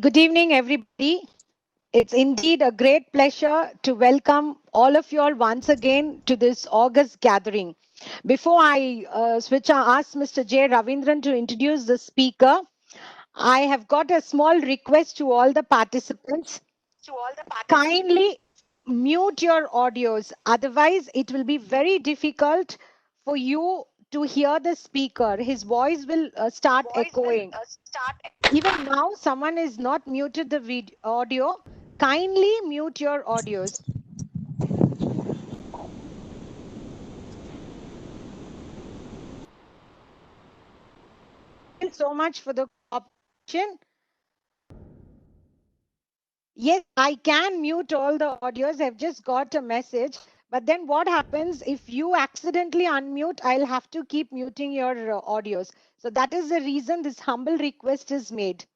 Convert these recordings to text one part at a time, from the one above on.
Good evening, everybody. It's indeed a great pleasure to welcome all of you all once again to this August gathering. Before I ask Mr. J. Ravindran to introduce the speaker, I have got a small request to all the participants. Kindly mute your audios. Otherwise, it will be very difficult for you to hear the speaker. His voice will start echoing. Even now, someone is not muted the audio. Kindly mute your audios. Thank you so much for the cooperation. Yes, I can mute all the audios. I've just got a message. But then what happens if you accidentally unmute? I'll have to keep muting your audios. So that is the reason this humble request is made.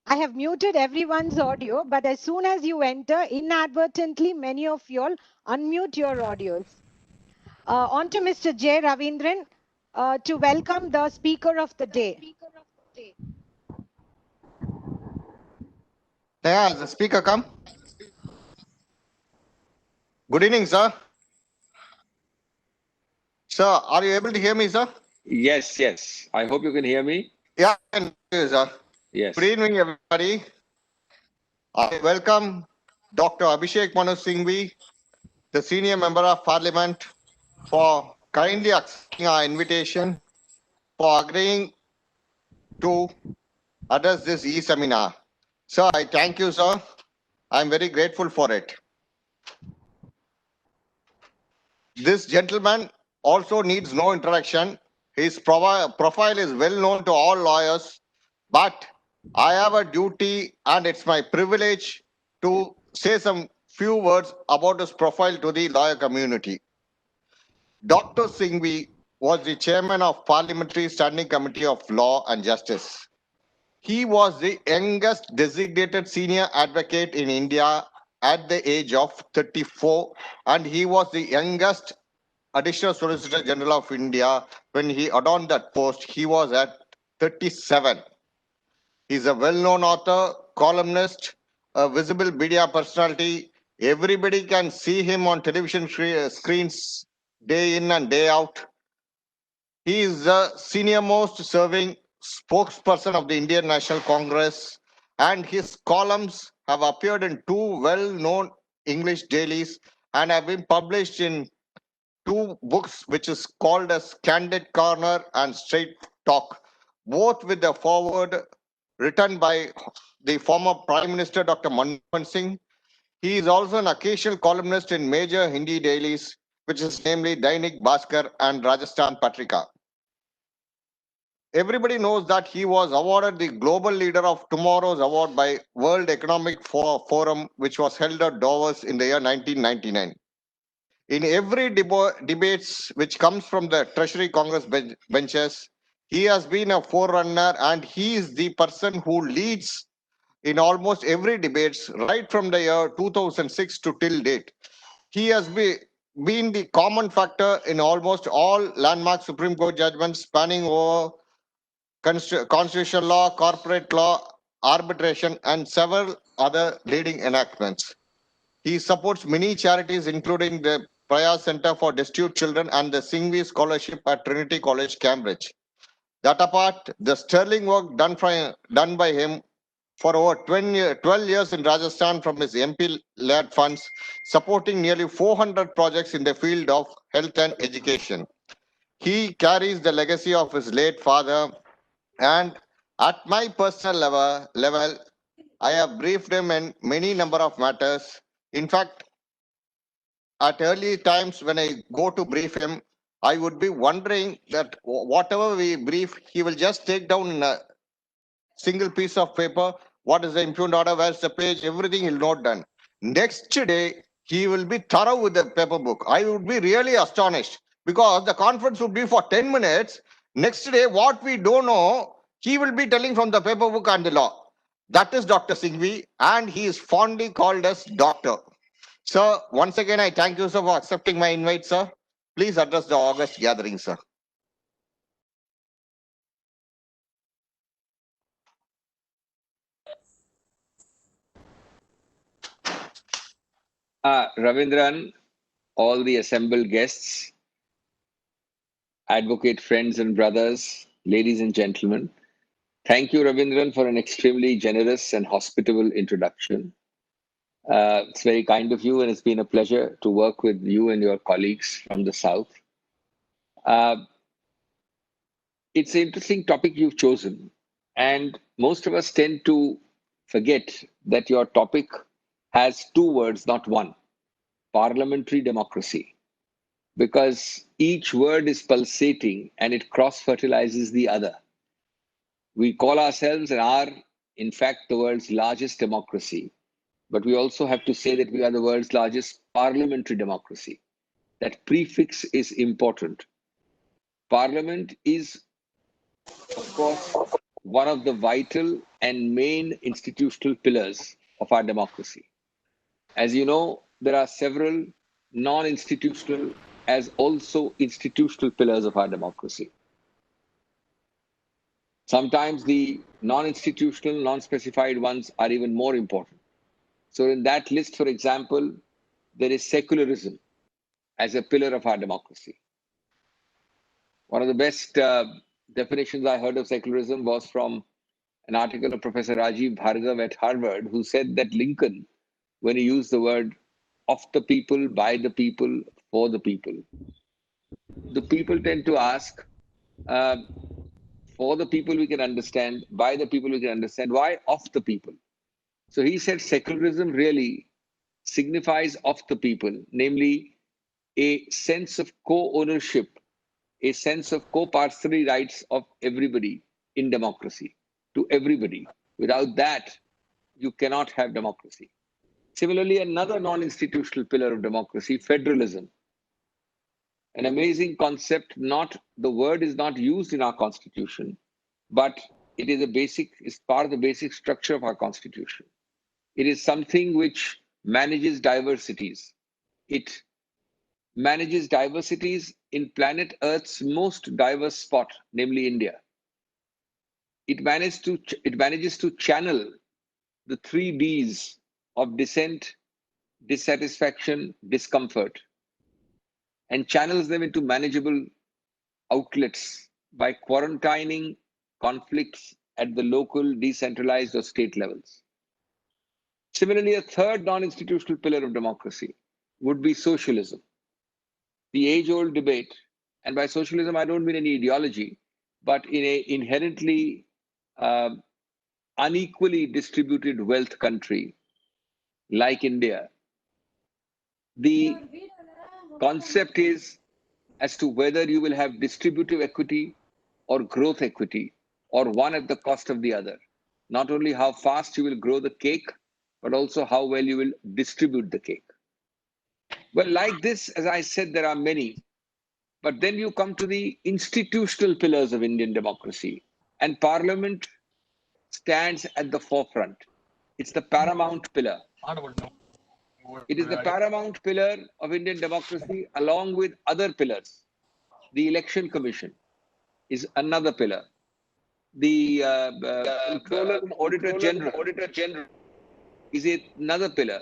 I have muted everyone's audio, but as soon as you enter, inadvertently, many of you all unmute your audios. On to Mr. J. Ravindran to welcome the speaker of the day. Yeah, the speaker come. Good evening, sir. Sir, are you able to hear me, sir? Yes. I hope you can hear me. Yeah, I can hear you, sir. Yes. Good evening, everybody. I welcome Dr. Abhishek Manu Singhvi, the Senior Member of Parliament, for kindly accepting our invitation, for agreeing to address this e-seminar. Sir, I thank you, sir. I'm very grateful for it. This gentleman also needs no introduction. His profile is well known to all lawyers, but I have a duty and it's my privilege to say some few words about his profile to the lawyer community. Dr. Singhvi was the chairman of Parliamentary Standing Committee of Law and Justice. He was the youngest designated senior advocate in India at the age of 34, and he was the youngest Additional Solicitor General of India when he adorned that post. He was at 37. He's a well-known author, columnist, a visible media personality. Everybody can see him on television screens day in and day out. He is the senior most serving spokesperson of the Indian National Congress, and his columns have appeared in two well-known English dailies and have been published in two books, which is called as Candid Corner and Straight Talk, both with the foreword written by the former Prime Minister Dr. Manmohan Singh. He is also an occasional columnist in major Hindi dailies, which is namely Dainik Bhaskar and Rajasthan Patrika. Everybody knows that he was awarded the Global Leader of Tomorrow's Award by World Economic Forum, which was held at Davos in the year 1999. In every debates which comes from the Treasury Congress benches, he has been a forerunner, and he is the person who leads in almost every debates right from the year 2006 to till date. He has been the common factor in almost all landmark Supreme Court judgments spanning over constitutional law, corporate law, arbitration, and several other leading enactments. He supports many charities, including the Praya Center for Destitute Children and the Singhvi Scholarship at Trinity College, Cambridge. That apart, the sterling work done by him for over 12 years in Rajasthan from his MP-led funds, supporting nearly 400 projects in the field of health and education. He carries the legacy of his late father, and at my personal level, I have briefed him in many number of matters. In fact, at early times when I go to brief him, I would be wondering that whatever we brief, he will just take down in a single piece of paper, what is the impugned order, where's the page, everything he'll note down. Next day, he will be thorough with the paper book. I would be really astonished because the conference would be for 10 minutes. Next day, what we don't know, he will be telling from the paper book and the law. That is Dr. Singhvi, and he is fondly called as Doctor. Sir, once again, I thank you, sir, for accepting my invite, sir. Please address the August gathering, sir. Ravindran, all the assembled guests, advocate friends and brothers, ladies and gentlemen. Thank you, Ravindran, for an extremely generous and hospitable introduction. It's very kind of you, and it's been a pleasure to work with you and your colleagues from the South. Uh, it's an interesting topic you've chosen, and most of us tend to forget that your topic has two words, not one: parliamentary democracy, because each word is pulsating and it cross fertilizes the other. We call ourselves and are, in fact, the world's largest democracy, but we also have to say that we are the world's largest parliamentary democracy. That prefix is important. Parliament is, of course, one of the vital and main institutional pillars of our democracy. As you know, there are several non-institutional as also institutional pillars of our democracy. Sometimes the non-institutional, non-specified ones are even more important. So in that list, for example, there is secularism as a pillar of our democracy. One of the best definitions I heard of secularism was from an article of Professor Rajiv Bhargav at Harvard, who said that Lincoln, when he used the word of the people, by the people, for the people, the people tend to ask, uh, for the people we can understand, by the people we can understand, why of the people? So he said secularism really signifies of the people, namely a sense of co-ownership, a sense of co-parcellary rights of everybody in democracy, to everybody. Without that, you cannot have democracy. Similarly, another non-institutional pillar of democracy, federalism. An amazing concept, not the word is not used in our constitution, but it is it's part of the basic structure of our constitution. It is something which manages diversities. It manages diversities in planet Earth's most diverse spot, namely India. It manages to channel the three Ds of dissent, dissatisfaction, discomfort, and channels them into manageable outlets by quarantining conflicts at the local, decentralized, or state levels. Similarly, a third non-institutional pillar of democracy would be socialism. The age-old debate, and by socialism I don't mean any ideology, but in an inherently unequally distributed wealth country like India, the concept is as to whether you will have distributive equity or growth equity, or one at the cost of the other. Not only how fast you will grow the cake, but also how well you will distribute the cake. Well, like this, as I said, there are many. But then you come to the institutional pillars of Indian democracy, and Parliament stands at the forefront. It's the paramount pillar. It is the paramount pillar of Indian democracy, along with other pillars. The Election Commission is another pillar. The Controller and Auditor General is another pillar.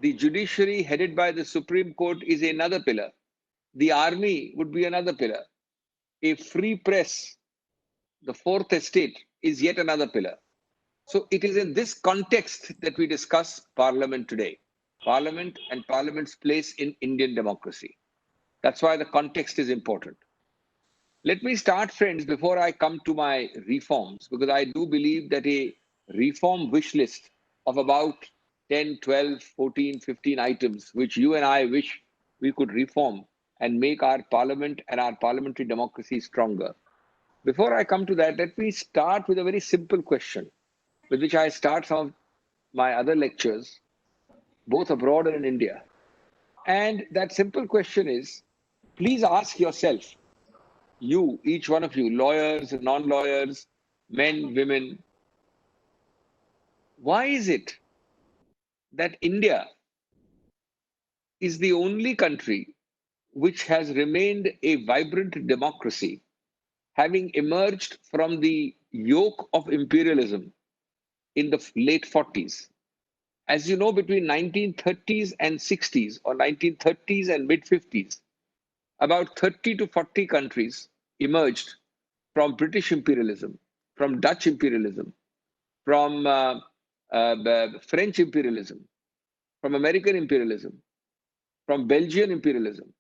The judiciary headed by the Supreme Court is another pillar. The army would be another pillar. A free press, the fourth estate, is yet another pillar. So it is in this context that we discuss Parliament today. Parliament and Parliament's place in Indian democracy. That's why the context is important. Let me start, friends, before I come to my reforms, because I do believe that a reform wish list of about 10, 12, 14, 15 items, which you and I wish we could reform and make our parliament and our parliamentary democracy stronger. Before I come to that, let me start with a very simple question, with which I start some of my other lectures, both abroad and in India. And that simple question is, please ask yourself, you, each one of you, lawyers and non-lawyers, men, women, why is it that India is the only country which has remained a vibrant democracy, having emerged from the yoke of imperialism in the late 40s? As you know, between 1930s and 60s or 1930s and mid 50s, about 30 to 40 countries emerged from British imperialism, from Dutch imperialism, from French imperialism, from American imperialism, from Belgian imperialism.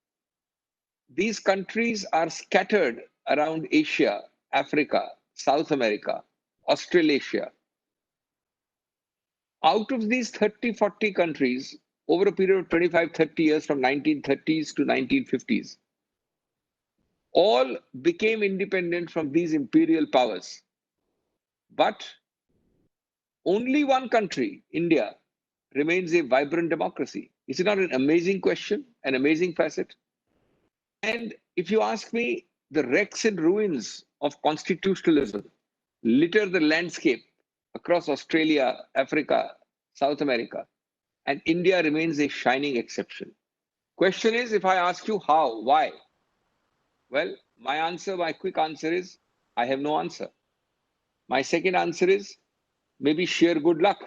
These countries are scattered around Asia, Africa, South America, Australasia. Out of these 30, 40 countries, over a period of 25, 30 years from 1930s to 1950s, all became independent from these imperial powers. But only one country, India, remains a vibrant democracy. Is it not an amazing question, an amazing facet? And if you ask me, the wrecks and ruins of constitutionalism litter the landscape across Australia, Africa, South America, and India remains a shining exception. Question is, if I ask you how, why? Well, my quick answer is, I have no answer. My second answer is, maybe sheer good luck.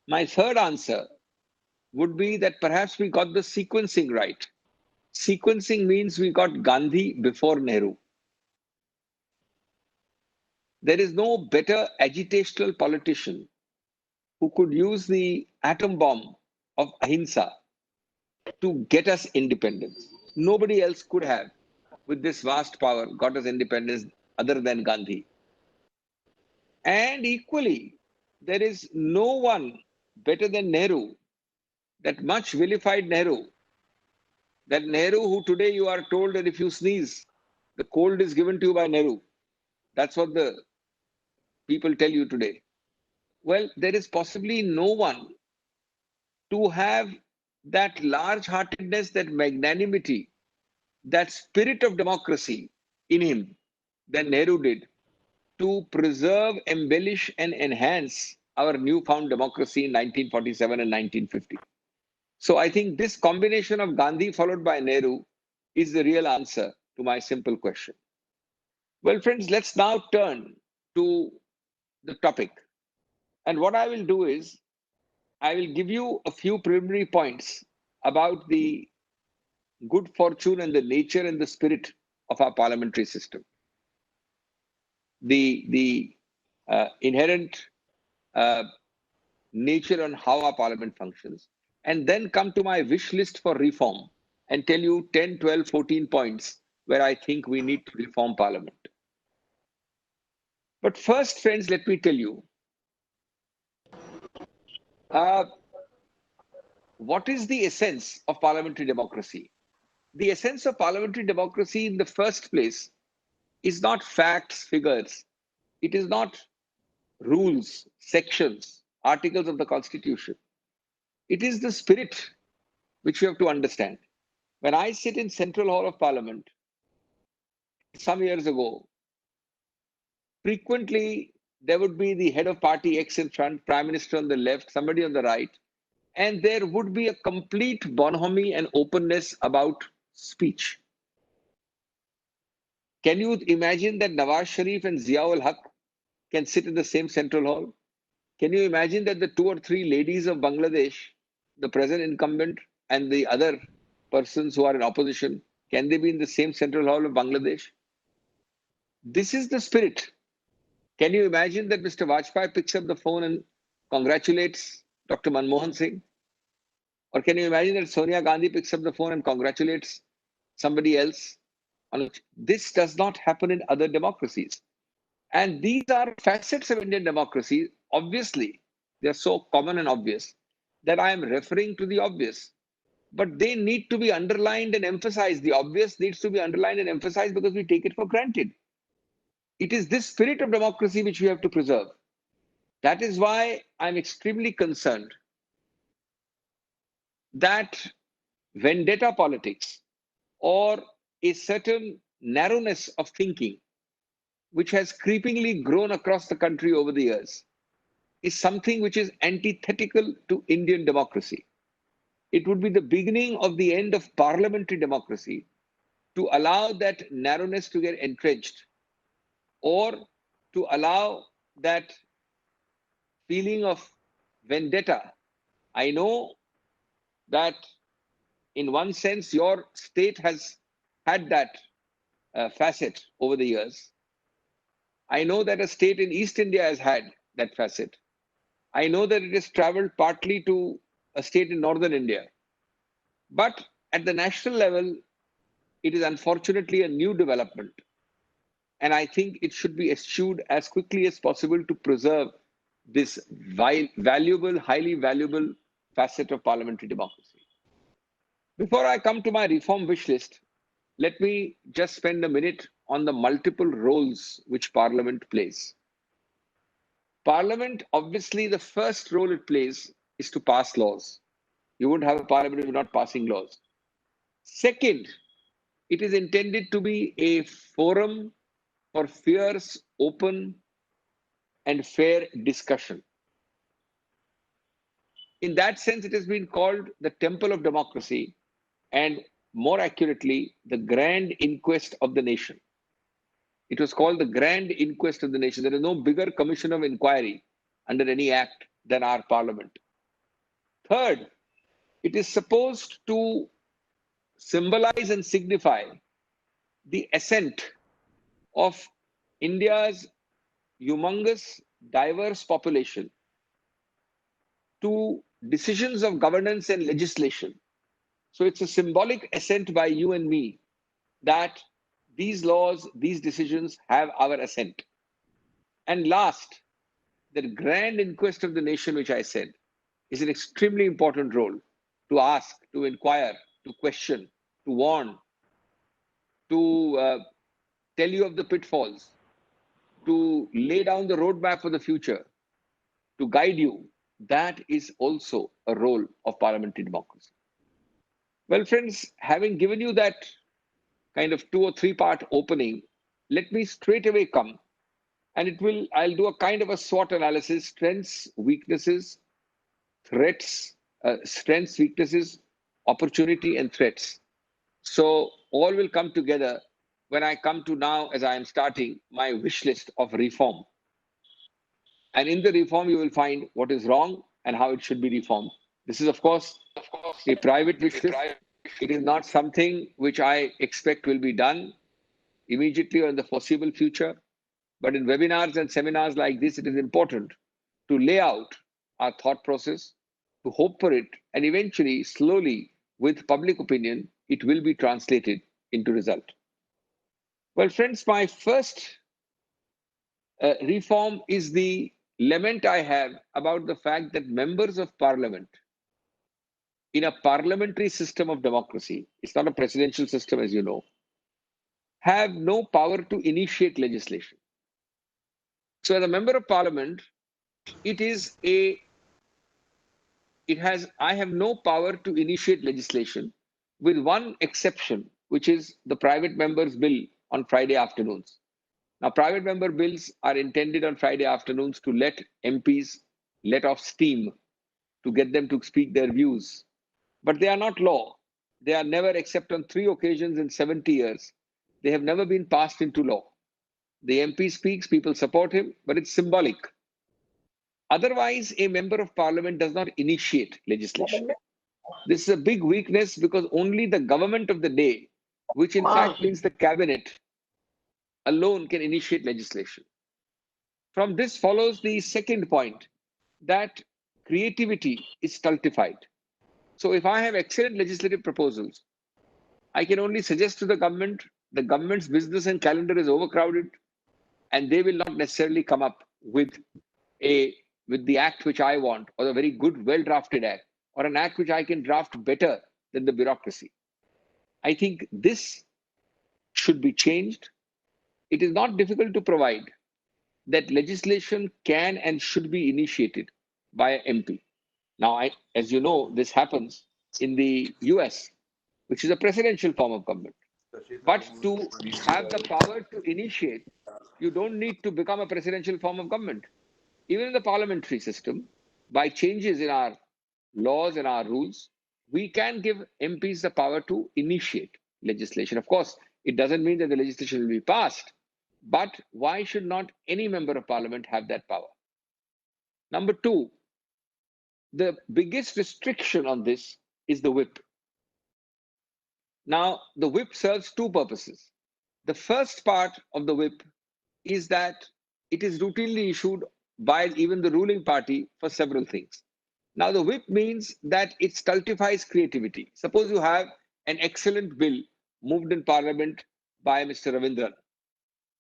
My third answer would be that perhaps we got the sequencing right. Sequencing means we got Gandhi before Nehru. There is no better agitational politician who could use the atom bomb of ahimsa to get us independence. Nobody else could have, with this vast power, got us independence other than Gandhi. And equally, there is no one better than Nehru, that much vilified Nehru, that Nehru who today you are told that if you sneeze, the cold is given to you by Nehru. That's what the people tell you today. Well, there is possibly no one to have that large-heartedness, that magnanimity, that spirit of democracy in him than Nehru did to preserve, embellish, and enhance our newfound democracy in 1947 and 1950. So I think this combination of Gandhi followed by Nehru is the real answer to my simple question. Well, friends, let's now turn to the topic. And what I will do is, I will give you a few preliminary points about the good fortune and the nature and the spirit of our parliamentary system. The inherent nature on how our parliament functions, and then come to my wish list for reform and tell you 10, 12, 14 points where I think we need to reform parliament. But first, friends, let me tell you, what is the essence of parliamentary democracy? The essence of parliamentary democracy in the first place is not facts, figures. It is not rules, sections, articles of the Constitution. It is the spirit which you have to understand. When I sit in Central Hall of Parliament some years ago, frequently there would be the head of party X in front, prime minister on the left, somebody on the right, and there would be a complete bonhomie and openness about speech. Can you imagine that Nawaz Sharif and Ziaul Haq can sit in the same Central Hall? Can you imagine that the two or three ladies of Bangladesh, the present incumbent and the other persons who are in opposition, can they be in the same Central Hall of Bangladesh? This is the spirit. Can you imagine that Mr. Vajpayee picks up the phone and congratulates Dr. Manmohan Singh? Or can you imagine that Sonia Gandhi picks up the phone and congratulates somebody else? This does not happen in other democracies. And these are facets of Indian democracy. Obviously, they're so common and obvious that I am referring to the obvious. But they need to be underlined and emphasized. The obvious needs to be underlined and emphasized because we take it for granted. It is this spirit of democracy which we have to preserve. That is why I'm extremely concerned that vendetta politics or a certain narrowness of thinking, which has creepingly grown across the country over the years, is something which is antithetical to Indian democracy. It would be the beginning of the end of parliamentary democracy to allow that narrowness to get entrenched, or to allow that feeling of vendetta. I know that in one sense, your state has had that facet over the years. I know that a state in East India has had that facet. I know that it has traveled partly to a state in northern India. But at the national level, it is unfortunately a new development. And I think it should be eschewed as quickly as possible to preserve this valuable, highly valuable facet of parliamentary democracy. Before I come to my reform wish list, let me just spend a minute on the multiple roles which Parliament plays. Parliament, obviously, the first role it plays is to pass laws. You wouldn't have a parliament if you're not passing laws. Second, it is intended to be a forum for fierce, open, and fair discussion. In that sense, it has been called the temple of democracy, and more accurately, the grand inquest of the nation. It was called the grand inquest of the nation. There is no bigger commission of inquiry under any act than our parliament. Third, it is supposed to symbolize and signify the assent of India's humongous, diverse population to decisions of governance and legislation. So it's a symbolic assent by you and me that these laws, these decisions have our assent. And last, the grand inquest of the nation, which I said, is an extremely important role to ask, to inquire, to question, to warn, to tell you of the pitfalls, to lay down the roadmap for the future, to guide you. That is also a role of parliamentary democracy. Well, friends, having given you that kind of 2 or 3 part opening, let me straight away come and I'll do a kind of a SWOT analysis: strengths, weaknesses, threats, strengths, weaknesses, opportunity, and threats. So all will come together when I come to now, as I am starting my wish list of reform. And in the reform, you will find what is wrong and how it should be reformed. This is, of course, a private wish list. It is not something which I expect will be done immediately or in the foreseeable future. But in webinars and seminars like this, it is important to lay out our thought process, to hope for it, and eventually, slowly, with public opinion, it will be translated into result. Well, friends, my first reform is the lament I have about the fact that members of parliament in a parliamentary system of democracy, it's not a presidential system, as you know, have no power to initiate legislation. So as a member of parliament, I have no power to initiate legislation, with one exception, which is the private members' bill on Friday afternoons. Now, private member bills are intended on Friday afternoons to let MPs let off steam, to get them to speak their views. But they are not law. They are never, except on 3 occasions in 70 years, they have never been passed into law. The MP speaks, people support him, but it's symbolic. Otherwise, a member of parliament does not initiate legislation. This is a big weakness, because only the government of the day, which in fact means the cabinet, alone can initiate legislation. From this follows the second point, that creativity is stultified. So if I have excellent legislative proposals, I can only suggest to the government's business and calendar is overcrowded, and they will not necessarily come up with the act which I want, or a very good, well-drafted act, or an act which I can draft better than the bureaucracy. I think this should be changed. It is not difficult to provide that legislation can and should be initiated by an MP. Now, as you know, this happens in the US, which is a presidential form of government. But to have the power to initiate, you don't need to become a presidential form of government. Even in the parliamentary system, by changes in our laws and our rules, we can give MPs the power to initiate legislation. Of course, it doesn't mean that the legislation will be passed, but why should not any member of parliament have that power? Number 2, The biggest restriction on this is the whip. Now, the whip serves two purposes. The first part of the whip is that it is routinely issued by even the ruling party for several things. Now, the whip means that it stultifies creativity. Suppose you have an excellent bill moved in Parliament by Mr. Ravindran.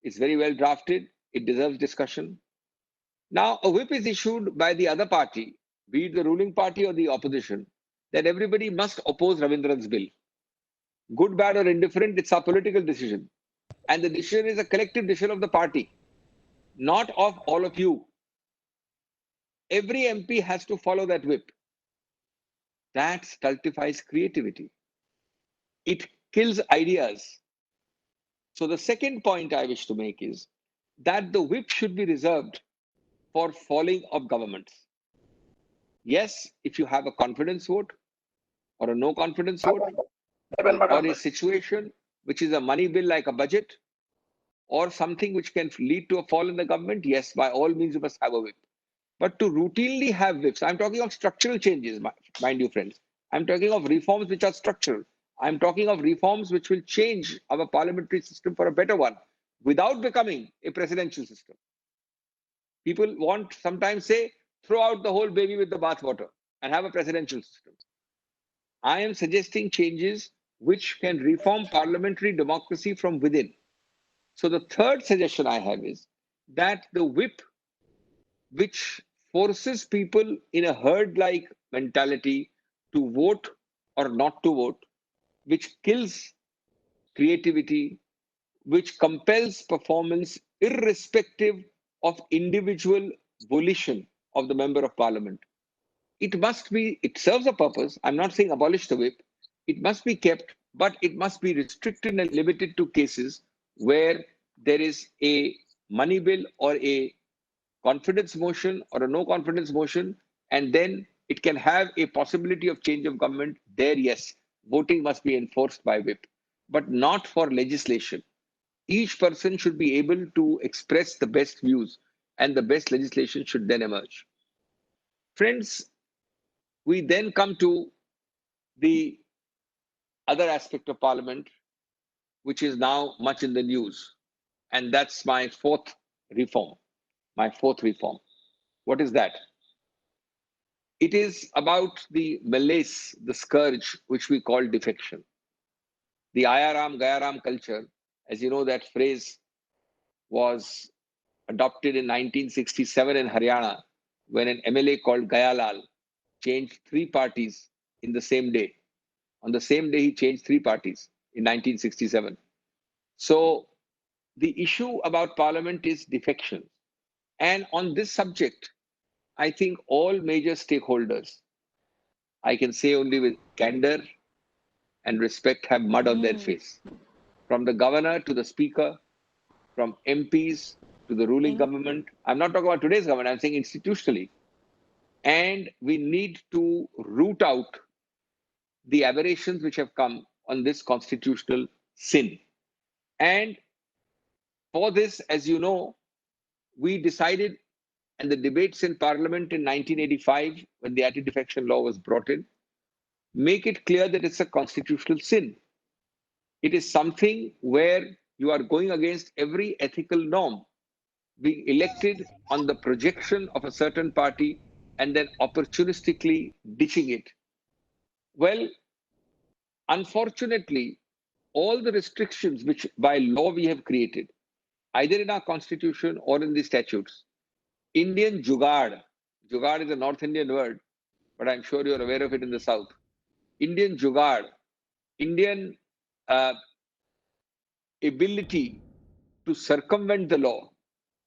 It's very well drafted, it deserves discussion. Now, a whip is issued by the other party, be it the ruling party or the opposition, that everybody must oppose Ravindran's bill. Good, bad, or indifferent, it's a political decision. And the decision is a collective decision of the party, not of all of you. Every MP has to follow that whip. That stultifies creativity. It kills ideas. So the second point I wish to make is that the whip should be reserved for falling of governments. Yes, if you have a confidence vote or a no confidence vote or a situation which is a money bill like a budget or something which can lead to a fall in the government, yes, by all means you must have a whip. But to routinely have whips, I'm talking of structural changes, mind you, friends. I'm talking of reforms which are structural. I'm talking of reforms which will change our parliamentary system for a better one without becoming a presidential system. People want sometimes say, throw out the whole baby with the bathwater and have a presidential system. I am suggesting changes which can reform parliamentary democracy from within. So the third suggestion I have is that the whip which forces people in a herd-like mentality to vote or not to vote, which kills creativity, which compels performance irrespective of individual volition of the member of parliament. It serves a purpose. I'm not saying abolish the whip. It must be kept, but it must be restricted and limited to cases where there is a money bill or a confidence motion or a no confidence motion, and then it can have a possibility of change of government. There, yes, voting must be enforced by whip, but not for legislation. Each person should be able to express the best views, and the best legislation should then emerge. Friends, we then come to the other aspect of parliament, which is now much in the news, and that's my fourth reform. My fourth reform. What is that? It is about the malaise, the scourge, which we call defection. The Ayaram Gayaram culture, as you know, that phrase was adopted in 1967 in Haryana when an MLA called Gayalal changed three parties in the same day. On the same day, he changed three parties in 1967. So the issue about parliament is defection. And on this subject, I think all major stakeholders, I can say only with candor and respect, have mud on their face. From the governor to the speaker, from MPs to the ruling government. I'm not talking about today's government, I'm saying institutionally. And we need to root out the aberrations which have come on this constitutional sin. And for this, as you know, we decided, and the debates in Parliament in 1985, when the anti-defection law was brought in, make it clear that it's a constitutional sin. It is something where you are going against every ethical norm, being elected on the projection of a certain party and then opportunistically ditching it. Well, unfortunately, all the restrictions which by law we have created, either in our constitution or in the statutes, Indian jugaad, jugaad is a North Indian word, but I'm sure you're aware of it in the South. Indian jugaad, Indian ability to circumvent the law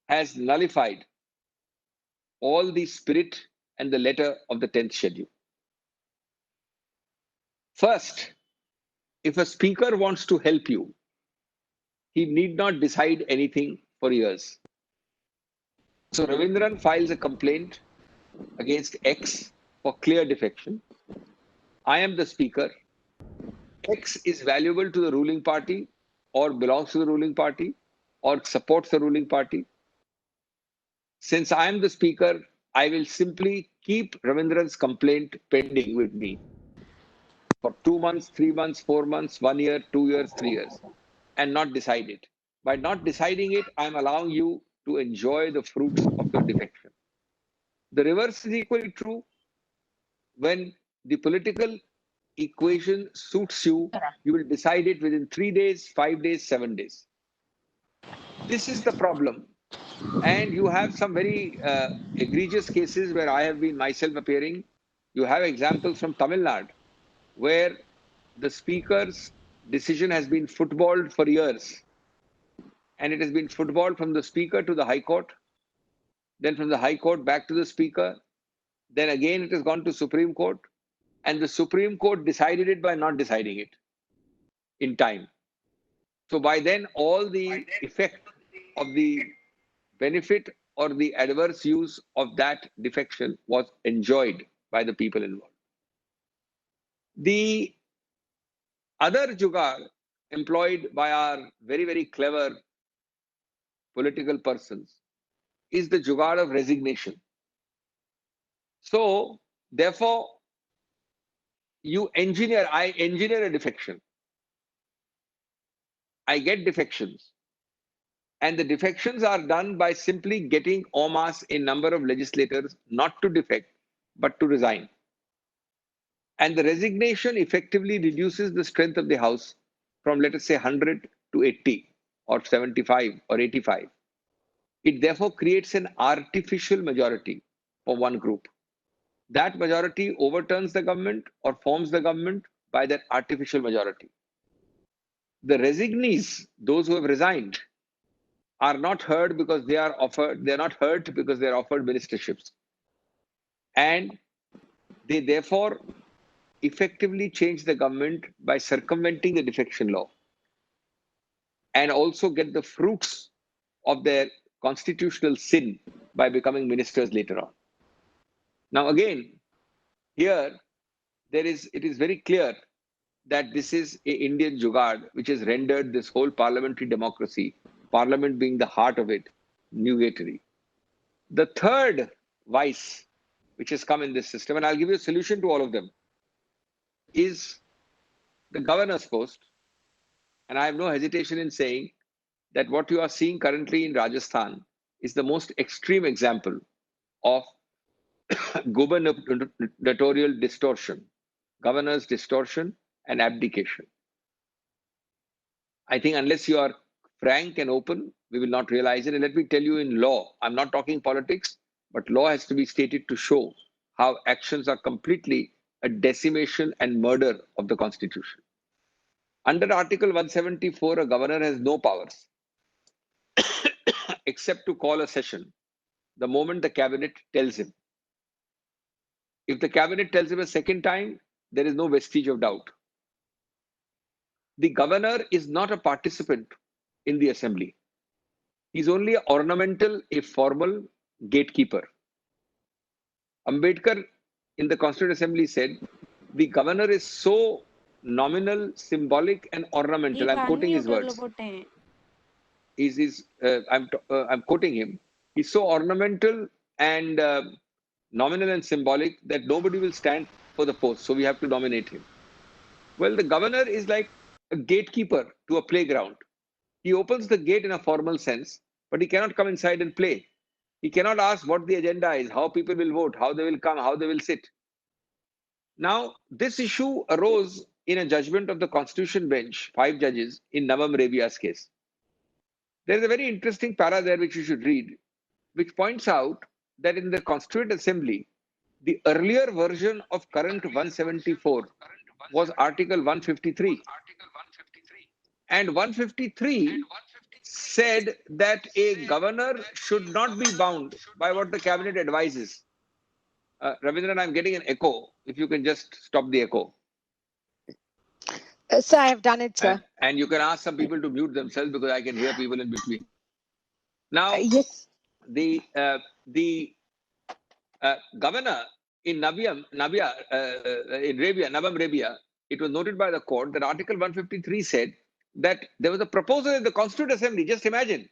has nullified all the spirit and the letter of the 10th schedule. First, if a speaker wants to help you, he need not decide anything for years. So Ravindran files a complaint against X for clear defection. I am the speaker. X is valuable to the ruling party or belongs to the ruling party or supports the ruling party. Since I am the speaker, I will simply keep Ravindran's complaint pending with me for 2 months, 3 months, 4 months, 1 year, 2 years, 3 years, and not decide it. By not deciding it, I'm allowing you to enjoy the fruits of your defection. The reverse is equally true. When the political equation suits you, you will decide it within 3 days, 5 days, 7 days. This is the problem. And you have some very egregious cases where I have been myself appearing. You have examples from Tamil Nadu, where the speaker's decision has been footballed for years. And it has been footballed from the speaker to the High Court, then from the High Court back to the speaker, then again it has gone to Supreme Court, and the Supreme Court decided it by not deciding it in time. So by then, all the effect of the benefit or the adverse use of that defection was enjoyed by the people involved. The other jugaad employed by our very, very clever political persons is the jugaad of resignation. So, therefore, I engineer a defection. I get defections. And the defections are done by simply getting en masse a number of legislators not to defect, but to resign. And the resignation effectively reduces the strength of the House from, let us say, 100 to 80 or 75 or 85. It therefore creates an artificial majority for one group. That majority overturns the government or forms the government by that artificial majority. The resignees, those who have resigned, are not heard because they are not hurt because they are offered ministerships. And they therefore effectively change the government by circumventing the defection law and also get the fruits of their constitutional sin by becoming ministers later on. Now again, here it is very clear that this is an Indian jugaad which has rendered this whole parliamentary democracy, parliament being the heart of it, nugatory. The third vice which has come in this system, and I'll give you a solution to all of them, is the governor's post. And I have no hesitation in saying that what you are seeing currently in Rajasthan is the most extreme example of gubernatorial distortion, governor's distortion and abdication. I think unless you are frank and open, we will not realize it. And let me tell you, in law, I'm not talking politics, but law has to be stated to show how actions are completely a decimation and murder of the Constitution. Under Article 174, a governor has no powers except to call a session the moment the cabinet tells him. If the cabinet tells him a second time, there is no vestige of doubt. The governor is not a participant in the assembly. He's only an ornamental, a formal gatekeeper. Ambedkar in the Constituent Assembly said, the governor is so nominal, symbolic, and ornamental. I'm quoting his words. I'm quoting him. He's so ornamental and nominal and symbolic that nobody will stand for the post. So we have to nominate him. Well, the governor is like a gatekeeper to a playground. He opens the gate in a formal sense, but he cannot come inside and play. He cannot ask what the agenda is, how people will vote, how they will come, how they will sit. Now, this issue arose in a judgment of the Constitution Bench, 5 judges, in Navam Rebiya's case. There is a very interesting para there which you should read, which points out that in the Constituent Assembly, the earlier version of current 174 was Article 153. And 153 said that a governor should not be bound by what the cabinet advises. Ravindran, I'm getting an echo. If you can just stop the echo. Sir, I have done it, sir. And you can ask some people to mute themselves because I can hear people in between. Now, yes. The governor in Navam Rebiya, it was noted by the court that Article 153 said that there was a proposal in the Constituent Assembly. Just imagine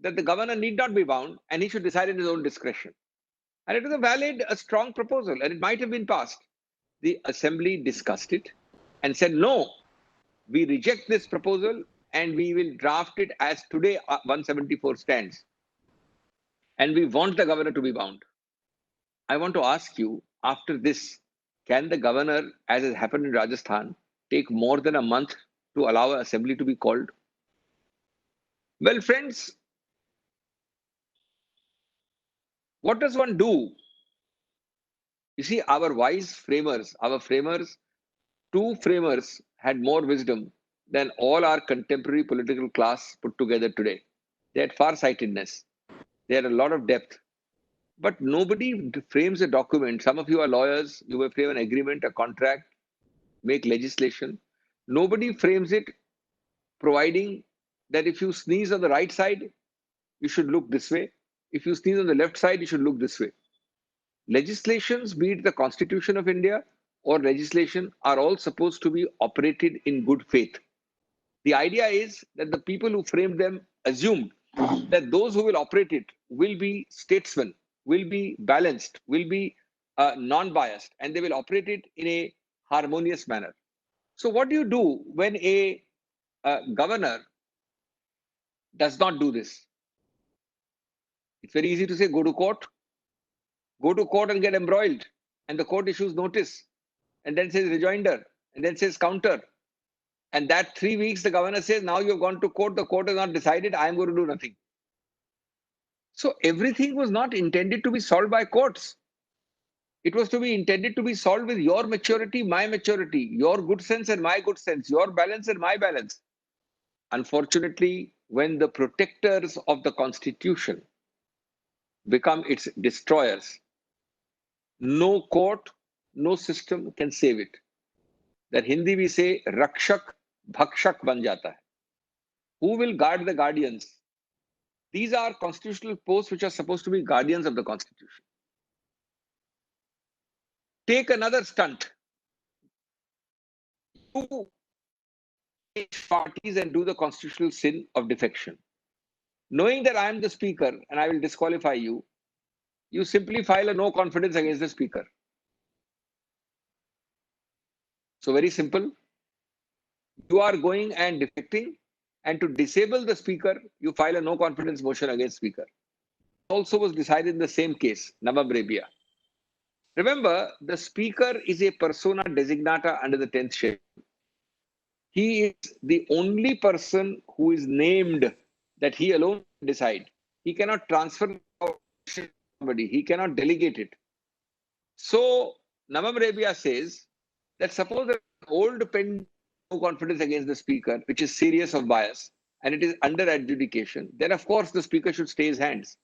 that the governor need not be bound and he should decide in his own discretion. And it was a valid, a strong proposal, and it might have been passed. The assembly discussed it and said, no, we reject this proposal and we will draft it as today 174 stands. And we want the governor to be bound. I want to ask you, after this, can the governor, as has happened in Rajasthan, take more than a month to allow an assembly to be called? Well, friends, what does one do? You see, our wise framers, two framers had more wisdom than all our contemporary political class put together today. They had far-sightedness. They had a lot of depth. But nobody frames a document. Some of you are lawyers. You may frame an agreement, a contract, make legislation. Nobody frames it providing that if you sneeze on the right side, you should look this way. If you sneeze on the left side, you should look this way. Legislations, be it the Constitution of India or legislation, are all supposed to be operated in good faith. The idea is that the people who framed them assumed that those who will operate it will be statesmen, will be balanced, will be non-biased, and they will operate it in a harmonious manner. So what do you do when a governor does not do this? It's very easy to say, go to court and get embroiled. And the court issues notice and then says rejoinder and then says counter. And that 3 weeks, the governor says, now you've gone to court, the court has not decided, I am going to do nothing. So everything was not intended to be solved by courts. It was to be intended to be solved with your maturity, my maturity, your good sense and my good sense, your balance and my balance. Unfortunately, when the protectors of the Constitution become its destroyers, no court, no system can save it. That Hindi we say, Rakshak Bhakshak ban jata hai. Who will guard the guardians? These are constitutional posts which are supposed to be guardians of the Constitution. Take another stunt. You change parties and do the constitutional sin of defection. Knowing that I am the speaker and I will disqualify you, you simply file a no confidence against the speaker. So very simple. You are going and defecting, and to disable the speaker, you file a no confidence motion against speaker. Also was decided in the same case, Nama Brebia. Remember, the speaker is a persona designata under the 10th schedule. He is the only person who is named that he alone decide. He cannot transfer somebody. He cannot delegate it. So Namam Rebia says that suppose there is old pending no confidence against the speaker, which is serious of bias, and it is under adjudication, then of course the speaker should stay his hands.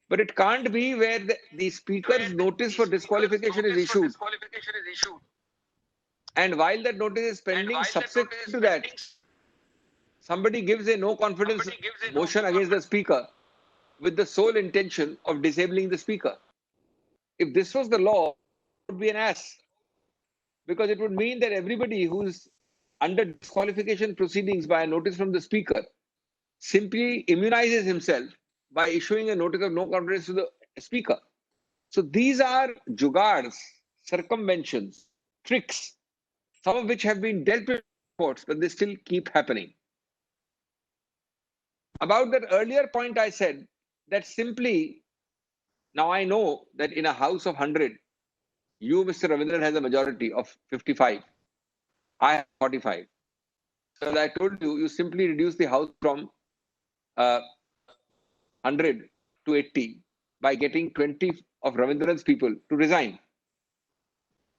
But it can't be where the speaker's notice for disqualification is issued. And while that notice is pending, subsequent to that, somebody gives a no confidence motion against the speaker with the sole intention of disabling the speaker. If this was the law, it would be an ass. Because it would mean that everybody who's under disqualification proceedings by a notice from the speaker simply immunizes himself by issuing a notice of no confidence to the speaker. So these are jugaads, circumventions, tricks, some of which have been dealt with in courts, but they still keep happening. About that earlier point, I said that simply, now I know that in a house of 100, you, Mr. Ravindran, has a majority of 55. I have 45. So as I told you, you simply reduce the house from 100 to 80 by getting 20 of Ravindran's people to resign.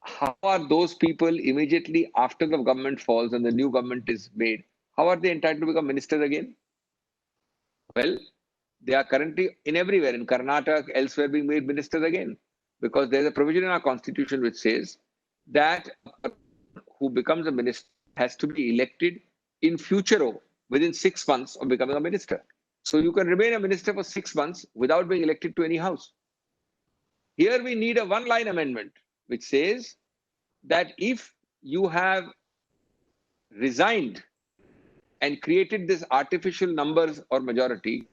How are those people immediately after the government falls and the new government is made, how are they entitled to become ministers again? Well, they are currently in everywhere, in Karnataka, elsewhere being made ministers again. Because there's a provision in our constitution which says that who becomes a minister has to be elected in future within 6 months of becoming a minister. So you can remain a minister for 6 months without being elected to any house. Here we need a one-line amendment which says that if you have resigned and created this artificial numbers or majority,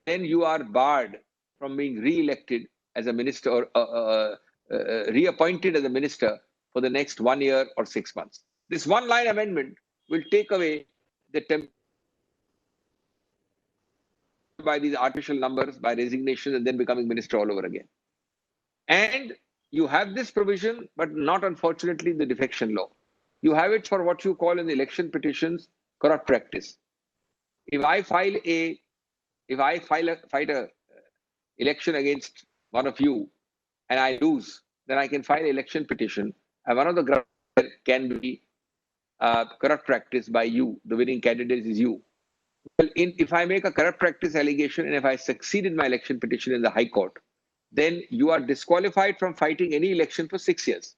then you are barred from being re-elected as a minister or reappointed as a minister for the next 1 year or 6 months. This one line amendment will take away the by these artificial numbers, by resignation, and then becoming minister all over again. And you have this provision, but not unfortunately in the defection law. You have it for what you call in the election petitions corrupt practice. If I fight a election against one of you and I lose, then I can file an election petition, and one of the grounds can be corrupt practice by you. The winning candidate is you. Well, if I make a corrupt practice allegation and if I succeed in my election petition in the High Court, then you are disqualified from fighting any election for 6 years.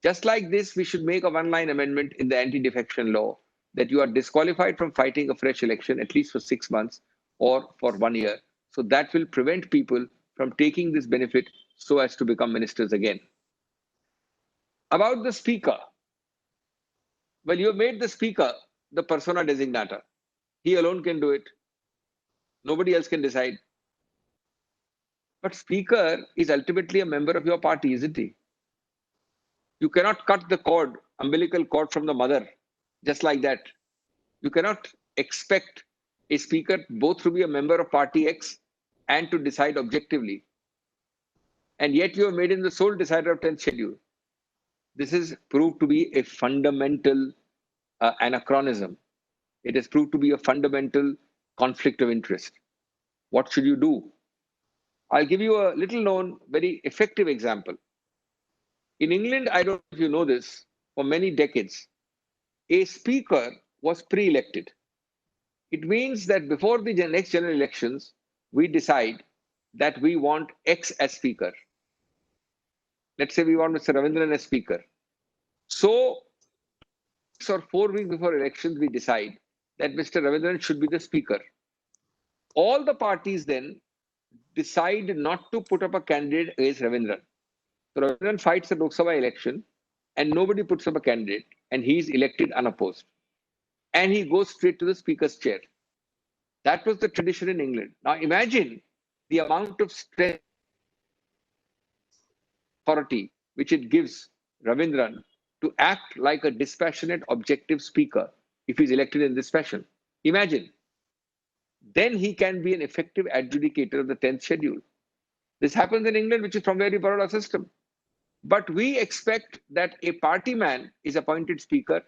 Just like this, we should make a one-line amendment in the anti-defection law that you are disqualified from fighting a fresh election at least for 6 months or for 1 year. So that will prevent people from taking this benefit so as to become ministers again. About the speaker. Well, you have made the speaker the persona designata. He alone can do it. Nobody else can decide. But speaker is ultimately a member of your party, isn't he? You cannot cut the cord, umbilical cord from the mother, just like that. You cannot expect a speaker both to be a member of party X and to decide objectively. And yet you have made him the sole decider of 10th schedule. This has proved to be a fundamental anachronism. It has proved to be a fundamental conflict of interest. What should you do? I'll give you a little known, very effective example. In England, I don't know if you know this, for many decades, a speaker was pre-elected. It means that before the next general elections, we decide that we want X as speaker. Let's say we want Mr. Ravindran as speaker. So, 6 or 4 weeks before elections, we decide that Mr. Ravindran should be the speaker. All the parties then decide not to put up a candidate against Ravindran. So Ravindran fights the Lok Sabha election and nobody puts up a candidate and he is elected unopposed. And he goes straight to the speaker's chair. That was the tradition in England. Now imagine the amount of stress, authority which it gives Ravindran to act like a dispassionate, objective speaker if he's elected in this fashion. Imagine. Then he can be an effective adjudicator of the 10th schedule. This happens in England, which is from where we borrowed our system. But we expect that a party man is appointed speaker,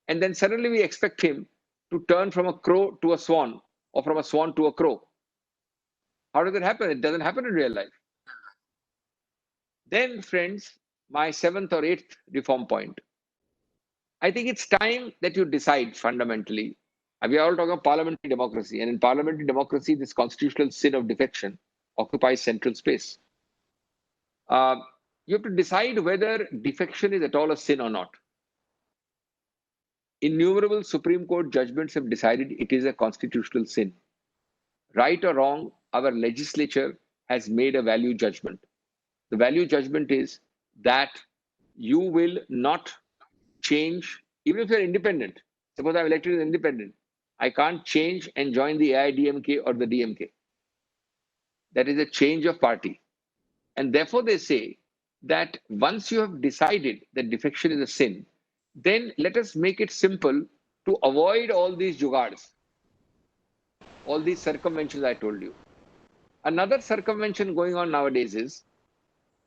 and then suddenly we expect him to turn from a crow to a swan, or from a swan to a crow. How does it happen? It doesn't happen in real life. Then, friends, my 7th or 8th reform point. I think it's time that you decide fundamentally. We are all talking about parliamentary democracy, and in parliamentary democracy, this constitutional sin of defection occupies central space. You have to decide whether defection is at all a sin or not. Innumerable Supreme Court judgments have decided it is a constitutional sin. Right or wrong, our legislature has made a value judgment. The value judgment is that you will not change, even if you're independent. Suppose I'm elected as independent. I can't change and join the AIDMK or the DMK. That is a change of party. And therefore they say that once you have decided that defection is a sin, then let us make it simple to avoid all these jugards, all these circumventions I told you. Another circumvention going on nowadays is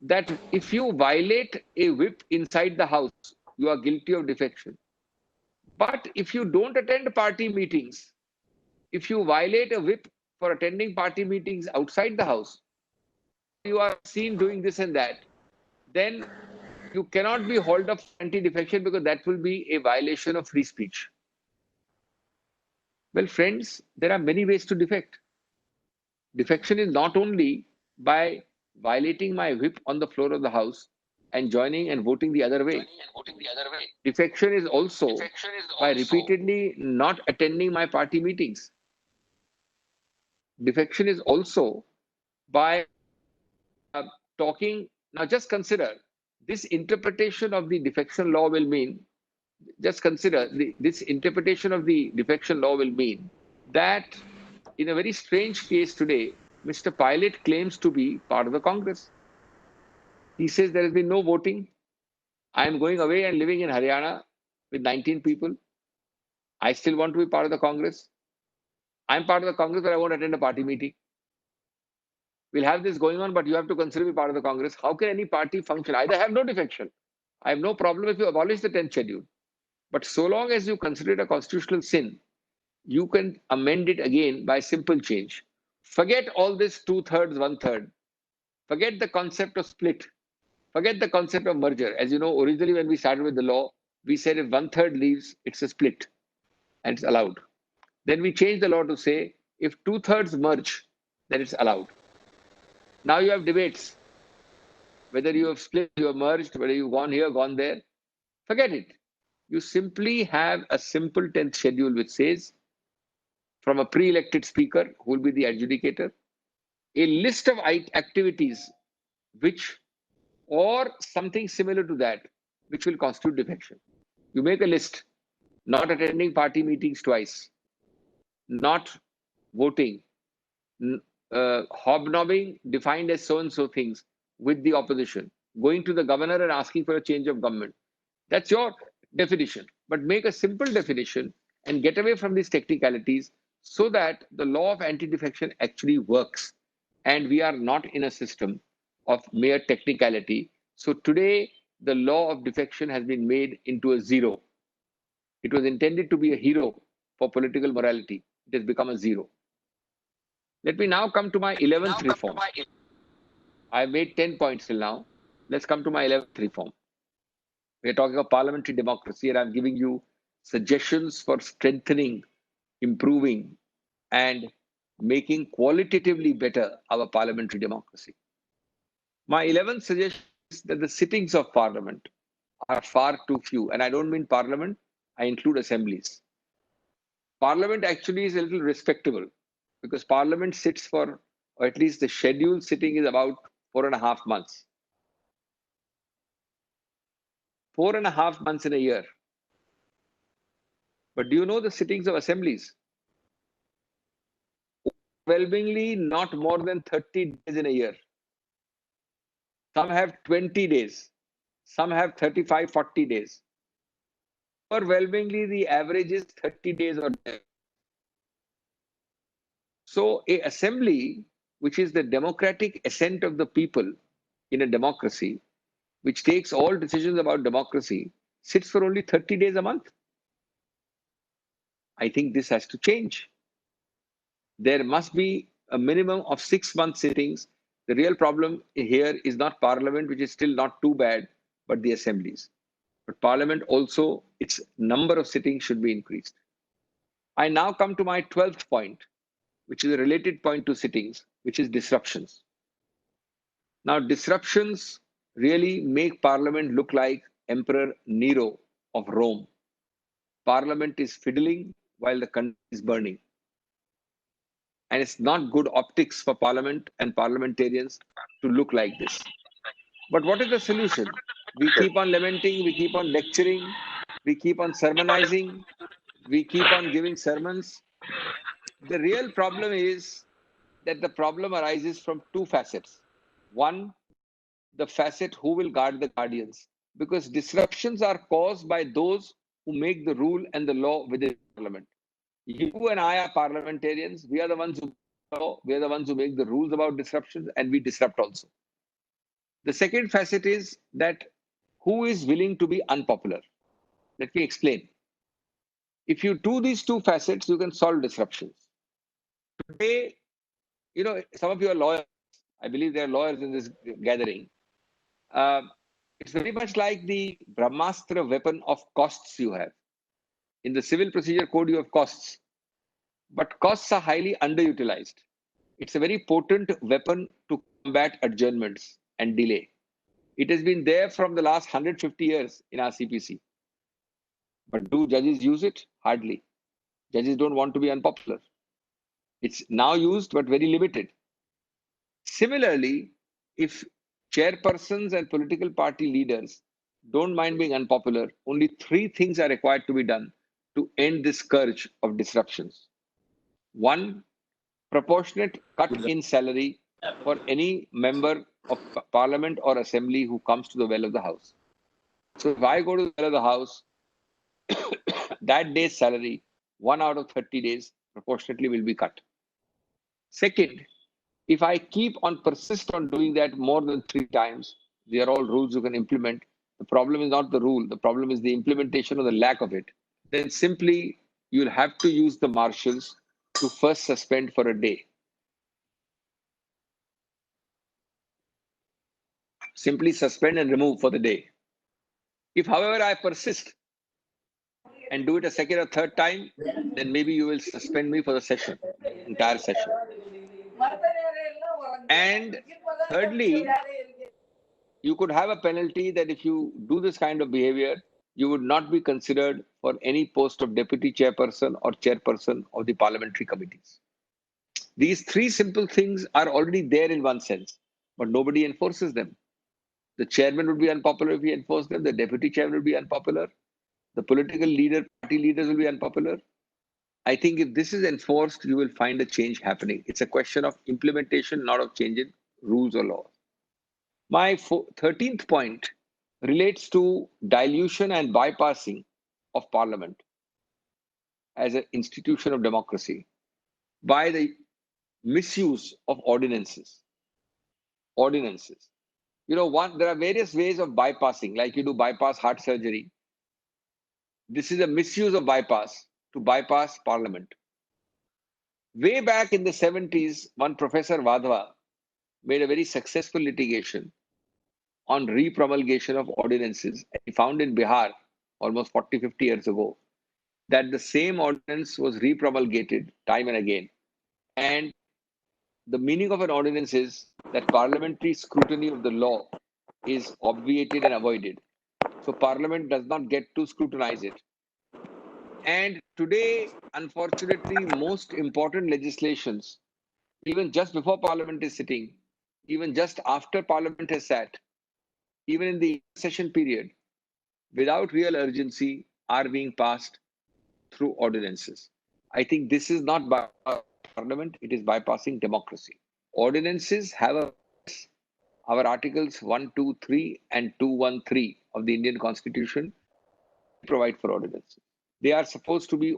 that if you violate a whip inside the house, you are guilty of defection. But if you don't attend party meetings, if you violate a whip for attending party meetings outside the house, you are seen doing this and that, then you cannot be hauled up for anti-defection because that will be a violation of free speech. Well, friends, there are many ways to defect. Defection is not only by violating my whip on the floor of the house and joining and voting the other way. Defection is also by repeatedly not attending my party meetings. Defection is also by talking. Now, just consider this interpretation of the defection law will mean, just consider this interpretation of the defection law will mean that in a very strange case today, Mr. Pilot claims to be part of the Congress. He says there has been no voting. I am going away and living in Haryana with 19 people. I still want to be part of the Congress. I'm part of the Congress, but I won't attend a party meeting. We'll have this going on, but you have to consider me part of the Congress. How can any party function? Either have no defection. I have no problem if you abolish the 10th schedule. But so long as you consider it a constitutional sin, you can amend it again by simple change. Forget all this two-thirds, one-third. Forget the concept of split. Forget the concept of merger. As you know, originally when we started with the law, we said if one-third leaves, it's a split and it's allowed. Then we changed the law to say if two-thirds merge, then it's allowed. Now you have debates. Whether you have split, you have merged, whether you've gone here, gone there, forget it. You simply have a simple 10th schedule which says from a pre-elected speaker who will be the adjudicator, a list of activities which or something similar to that which will constitute defection. You make a list, not attending party meetings twice, not voting, hobnobbing defined as so and so things with the opposition, going to the governor and asking for a change of government. That's your definition. But make a simple definition and get away from these technicalities so that the law of anti-defection actually works. And we are not in a system of mere technicality. So today, the law of defection has been made into a zero. It was intended to be a hero for political morality. It has become a zero. Let me now come to my 11th reform. I made 10 points till now. Let's come to my 11th reform. We're talking of parliamentary democracy, and I'm giving you suggestions for strengthening, improving, and making qualitatively better our parliamentary democracy. My 11th suggestion is that the sittings of parliament are far too few. And I don't mean parliament, I include assemblies. Parliament actually is a little respectable because parliament sits for, or at least the scheduled sitting is about 4.5 months. 4.5 months in a year. But do you know the sittings of assemblies? Overwhelmingly, not more than 30 days in a year. Some have 20 days. Some have 35, 40 days. Overwhelmingly, the average is 30 days or less. So, a assembly, which is the democratic assent of the people in a democracy, which takes all decisions about democracy, sits for only 30 days a month. I think this has to change. There must be a minimum of 6-month sittings. The real problem here is not parliament, which is still not too bad, but the assemblies. But parliament also, its number of sittings should be increased. I now come to my 12th point, which is a related point to sittings, which is disruptions. Now, disruptions really make parliament look like Emperor Nero of Rome. Parliament is fiddling while the country is burning. And it's not good optics for parliament and parliamentarians to look like this. But what is the solution? We keep on lamenting, we keep on lecturing, we keep on sermonizing, we keep on giving sermons. The real problem is that the problem arises from two facets. One, the facet who will guard the guardians, because disruptions are caused by those who make the rule and the law within parliament. You and I are parliamentarians. We are the ones who make the rules about disruptions, and we disrupt also. The second facet is that who is willing to be unpopular? Let me explain. If you do these two facets, you can solve disruptions. Today, some of you are lawyers. I believe there are lawyers in this gathering. It's very much like the Brahmastra weapon of costs you have. In the Civil Procedure Code, you have costs. But costs are highly underutilized. It's a very potent weapon to combat adjournments and delay. It has been there from the last 150 years in our CPC. But do judges use it? Hardly. Judges don't want to be unpopular. It's now used, but very limited. Similarly, if chairpersons and political party leaders don't mind being unpopular, only 3 things are required to be done to end this scourge of disruptions. One, proportionate cut in salary for any member of parliament or assembly who comes to the well of the house. So if I go to the well of the house, that day's salary, 1 out of 30 days, proportionately will be cut. Second, if I keep on persist on doing that more than 3 times, they are all rules you can implement. The problem is not the rule. The problem is the implementation or the lack of it. Then simply you'll have to use the marshals to first suspend for a day. Simply suspend and remove for the day. If, however, I persist and do it a second or third time, then maybe you will suspend me for the session, entire session. And thirdly, you could have a penalty that if you do this kind of behavior, you would not be considered for any post of deputy chairperson or chairperson of the parliamentary committees. These three simple things are already there in one sense, but nobody enforces them. The chairman would be unpopular if he enforced them. The deputy chairman would be unpopular. The political leader, party leaders will be unpopular. I think if this is enforced, you will find a change happening. It's a question of implementation, not of changing rules or laws. My 13th point relates to dilution and bypassing of parliament as an institution of democracy by the misuse of ordinances. Ordinances. You know, there are various ways of bypassing, like you do bypass heart surgery. This is a misuse of bypass to bypass parliament. Way back in the 70s, one Professor Vadhva made a very successful litigation on repromulgation of ordinances. He found in Bihar almost 40, 50 years ago that the same ordinance was repromulgated time and again. And the meaning of an ordinance is that parliamentary scrutiny of the law is obviated and avoided. So parliament does not get to scrutinize it. And today, unfortunately, most important legislations, even just before parliament is sitting, even just after parliament has sat, even in the session period, without real urgency, are being passed through ordinances. I think this is not by parliament, it is bypassing democracy. Ordinances have our articles 123 and 213 of the Indian Constitution provide for ordinances. They are supposed to be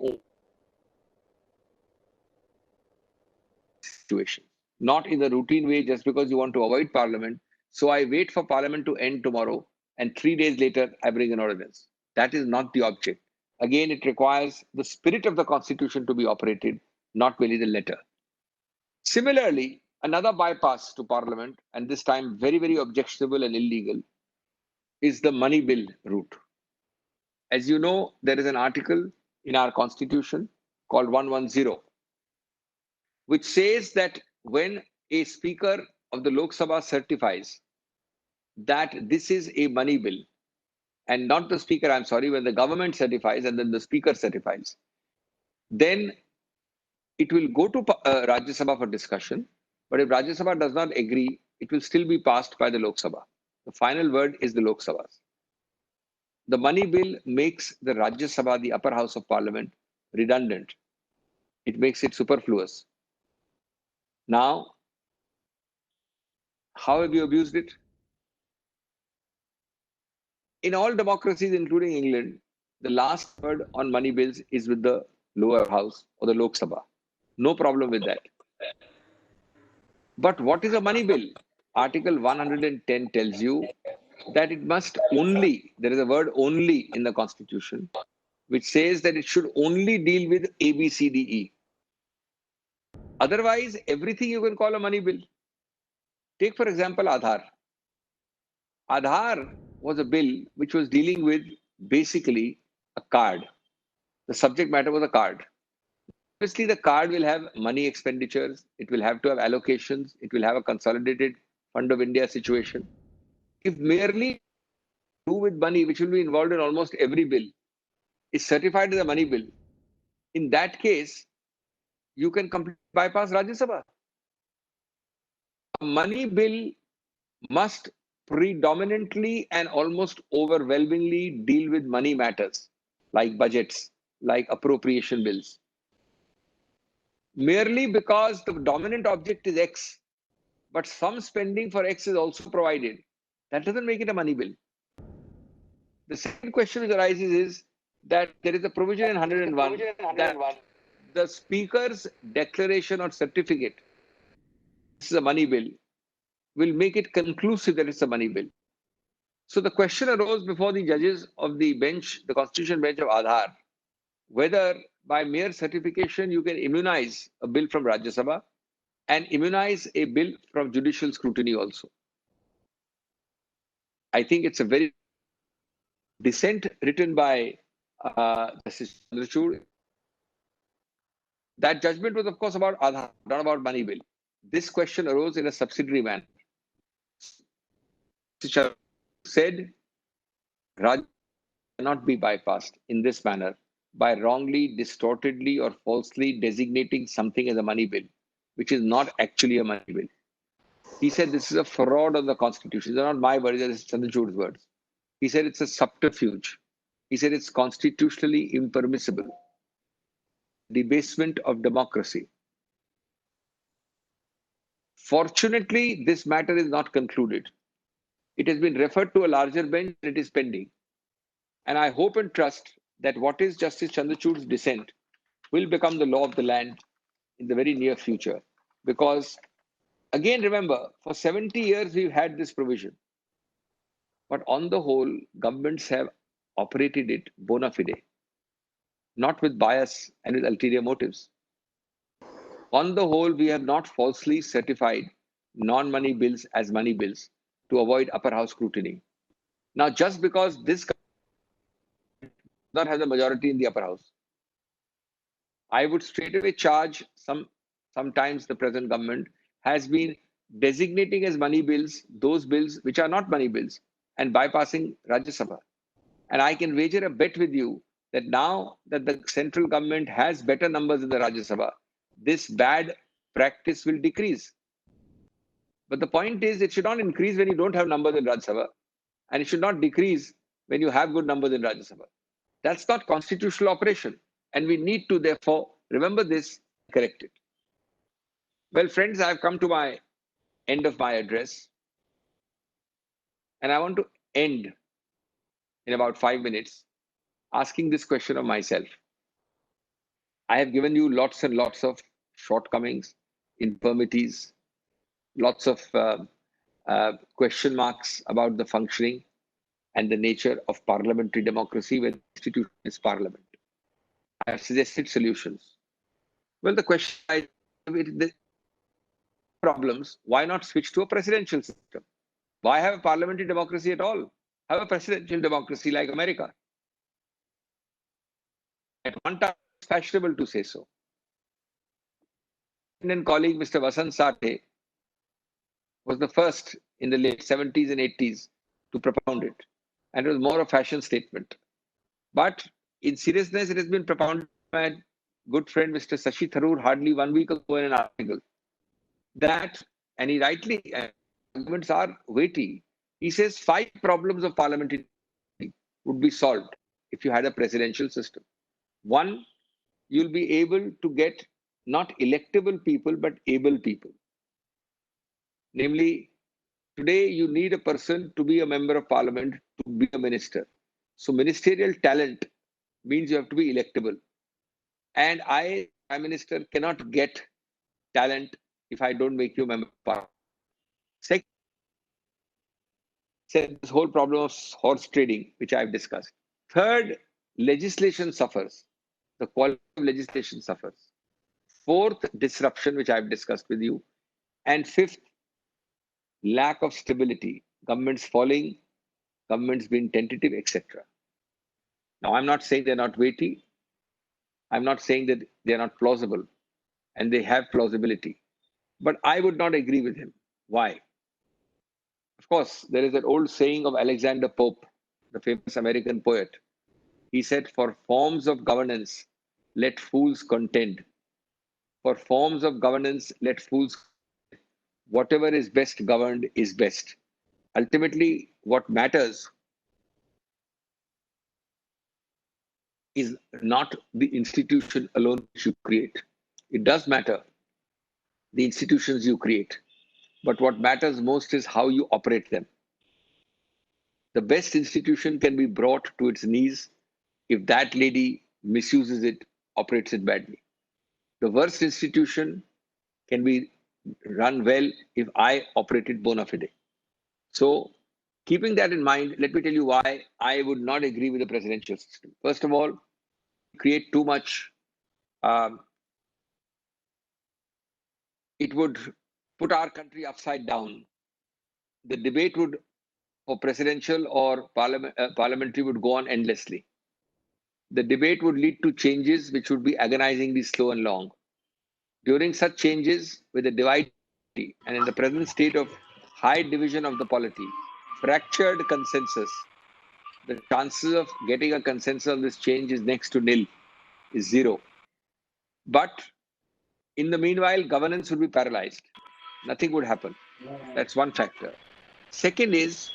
situations, not in the routine way just because you want to avoid parliament. So I wait for parliament to end tomorrow and 3 days later I bring an ordinance. That is not the object. Again, it requires the spirit of the constitution to be operated, not merely the letter. Similarly, another bypass to parliament, and this time very, very objectionable and illegal, is the money bill route. As you know, there is an article in our constitution called 110, which says that when a speaker of the Lok Sabha certifies that this is a money bill, and not the speaker, I'm sorry, when the government certifies and then the speaker certifies, then it will go to Rajya Sabha for discussion. But if Rajya Sabha does not agree, it will still be passed by the Lok Sabha. The final word is the Lok Sabhas. The money bill makes the Rajya Sabha, the upper house of parliament, redundant. It makes it superfluous. Now, how have you abused it? In all democracies, including England, the last word on money bills is with the lower house or the Lok Sabha. No problem with that. But what is a money bill? Article 110 tells you that it must only, there is a word only in the constitution, which says that it should only deal with A, B, C, D, E. Otherwise, everything you can call a money bill. Take, for example, Aadhaar. Aadhaar was a bill which was dealing with basically a card. The subject matter was a card. Obviously, the card will have money expenditures, it will have to have allocations, it will have a consolidated Fund of India situation. If merely do with money, which will be involved in almost every bill, is certified as a money bill, in that case, you can completely bypass Rajya Sabha. A money bill must predominantly and almost overwhelmingly deal with money matters, like budgets, like appropriation bills. merely because the dominant object is X, but some spending for X is also provided. That doesn't make it a money bill. The second question which arises is that there is a provision in 101 that the speaker's declaration or certificate, this is a money bill, will make it conclusive that it's a money bill. So the question arose before the judges of the bench, the constitution bench of Aadhaar, whether by mere certification you can immunize a bill from Rajya Sabha and immunize a bill from judicial scrutiny also. I think it's a very dissent written by Justice Chandrachud. That judgment was, of course, about Aadhaar, not about money bill. This question arose in a subsidiary manner. Justice said, Raj cannot be bypassed in this manner by wrongly, distortedly, or falsely designating something as a money bill, which is not actually a money bill. He said this is a fraud on the Constitution. These are not my words, these are Chandrachud's words. He said it's a subterfuge. He said it's constitutionally impermissible. Debasement of democracy. Fortunately, this matter is not concluded. It has been referred to a larger bench and it is pending. And I hope and trust that what is Justice Chandrachud's dissent will become the law of the land in the very near future. Because, again, remember, for 70 years we've had this provision. But on the whole, governments have operated it bona fide, not with bias and with ulterior motives. On the whole, we have not falsely certified non-money bills as money bills to avoid upper house scrutiny. Now, just because this does not have the majority in the upper house, I would straightaway charge sometimes the present government has been designating as money bills those bills which are not money bills and bypassing Rajya Sabha. And I can wager a bet with you that now that the central government has better numbers in the Rajya Sabha, this bad practice will decrease. But the point is, it should not increase when you don't have numbers in Rajya Sabha, and it should not decrease when you have good numbers in Rajya Sabha. That's not constitutional operation, and we need to therefore remember this and correct it. Well, friends, I've come to my end of my address, and I want to end in about 5 minutes asking this question of myself. I have given you lots and lots of shortcomings, infirmities, lots of question marks about the functioning and the nature of parliamentary democracy when the institution is parliament. I have suggested solutions. Well, the question is, the problems, why not switch to a presidential system? Why have a parliamentary democracy at all? Have a presidential democracy like America. At one time, it's fashionable to say so. Indian colleague Mr. Vasant Sathe was the first in the late 70s and 80s to propound it. And it was more a fashion statement. But in seriousness, it has been propounded by my good friend Mr. Sashi Tharoor hardly 1 week ago in an article. That, and he rightly, arguments are weighty. He says 5 problems of parliamentary would be solved if you had a presidential system. 1, you'll be able to get not electable people, but able people. Namely, today you need a person to be a member of parliament to be a minister. So ministerial talent means you have to be electable. And I, Prime Minister, cannot get talent if I don't make you a member of parliament. Second, this whole problem of horse trading, which I've discussed. Third, legislation suffers. The quality of legislation suffers. Fourth, disruption, which I've discussed with you. And fifth, lack of stability. Governments falling, governments being tentative, etc. Now, I'm not saying they're not weighty. I'm not saying that they're not plausible, and they have plausibility. But I would not agree with him. Why? Of course, there is an old saying of Alexander Pope, the famous American poet. He said, for forms of governance, let fools contend. For forms of governance, let fools contend. Whatever is best governed is best. Ultimately, what matters is not the institution alone which you create. It does matter, the institutions you create. But what matters most is how you operate them. The best institution can be brought to its knees if that lady misuses it, operates it badly. The worst institution can be run well if I operate it bona fide. So, keeping that in mind, let me tell you why I would not agree with the presidential system. First of all, create too much. It would put our country upside down. The debate would, for presidential or parliamentary, would go on endlessly. The debate would lead to changes which would be agonizingly slow and long. During such changes, with a divided polity and in the present state of high division of the polity, fractured consensus, the chances of getting a consensus on this change is next to nil, is zero. But in the meanwhile, governance would be paralyzed. Nothing would happen. That's one factor. Second is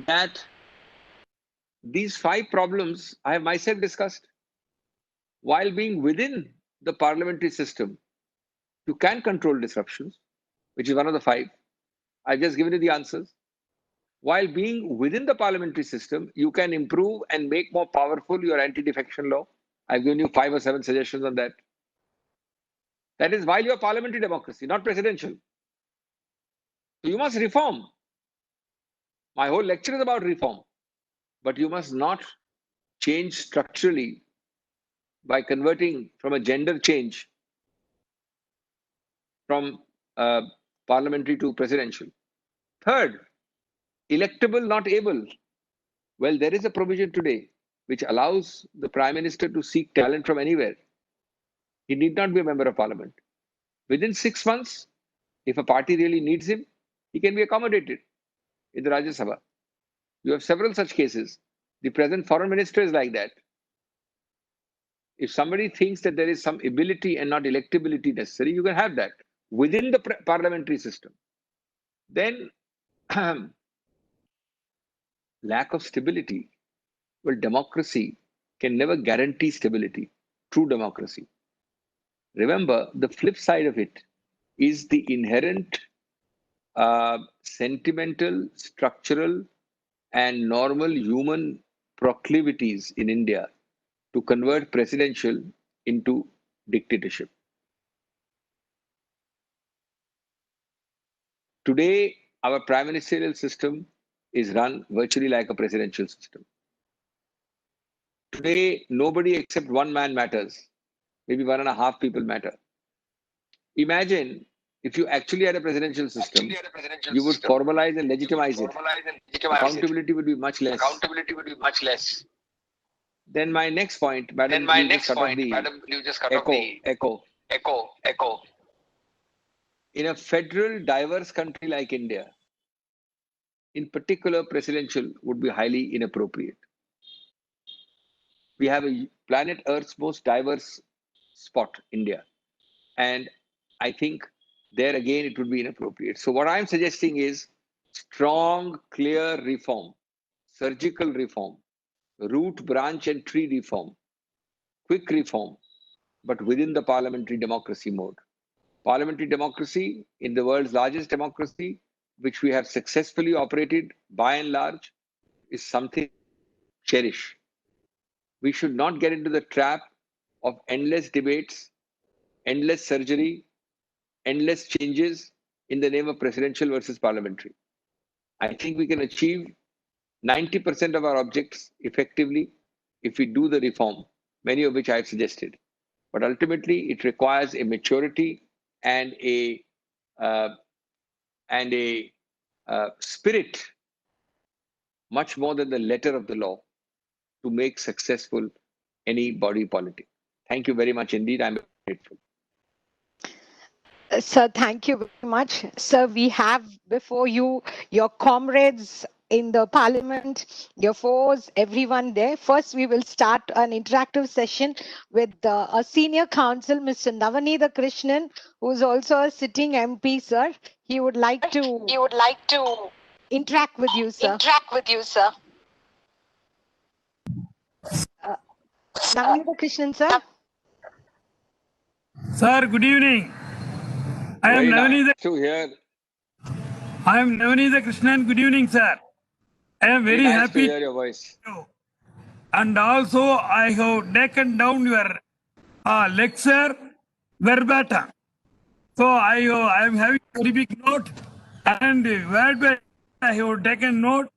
that these 5 problems I have myself discussed. While being within the parliamentary system, you can control disruptions, which is one of the 5. I've just given you the answers. While being within the parliamentary system, you can improve and make more powerful your anti-defection law. I've given you 5 or 7 suggestions on that. That is while you're parliamentary democracy, not presidential. So you must reform. My whole lecture is about reform. But you must not change structurally by converting from a gender change from parliamentary to presidential. Third, electable, not able. Well, there is a provision today which allows the Prime Minister to seek talent from anywhere. He need not be a member of parliament. Within 6 months, if a party really needs him, he can be accommodated in the Rajya Sabha. You have several such cases. The present foreign minister is like that. If somebody thinks that there is some ability and not electability necessary, you can have that within the parliamentary system. Then, lack of stability. Well, democracy can never guarantee stability, true democracy. Remember, the flip side of it is the inherent sentimental, structural, and normal human proclivities in India to convert presidential into dictatorship. Today, our prime ministerial system is run virtually like a presidential system. Today, nobody except one man matters. Maybe 1.5 people matter. Imagine if you actually had a presidential system, you would formalize and legitimize it. Accountability would be much less. Then my next point, madam, you just cut off the echo. In a federal, diverse country like India, in particular, presidential would be highly inappropriate. We have a planet Earth's most diverse spot, India. And I think there again, it would be inappropriate. So what I'm suggesting is strong, clear reform, surgical reform, root, branch, and tree reform, quick reform, but within the parliamentary democracy mode. Parliamentary democracy in the world's largest democracy, which we have successfully operated by and large, is something to cherish. We should not get into the trap of endless debates, endless surgery, endless changes in the name of presidential versus parliamentary. I think we can achieve 90% of our objects effectively if we do the reform, many of which I have suggested. But ultimately, it requires a maturity and a spirit much more than the letter of the law to make successful any body politic. Thank you very much indeed. I'm grateful. Sir, thank you very much. Sir, we have before you your comrades in the parliament, your foes, everyone there. First, we will start an interactive session with a senior counsel, Mr. Navanitha Krishnan, who is also a sitting MP, sir. He would like to interact with you, sir. Navanitha Krishnan, sir. Sir, good evening. I am Very Navani. nice to hear. I am Navani Krishnan. Good evening, sir. I am Very very nice to happy hear your voice. to you. And also, I have taken down your lecture verbatim. So I am having a very big note, and word by I have taken note,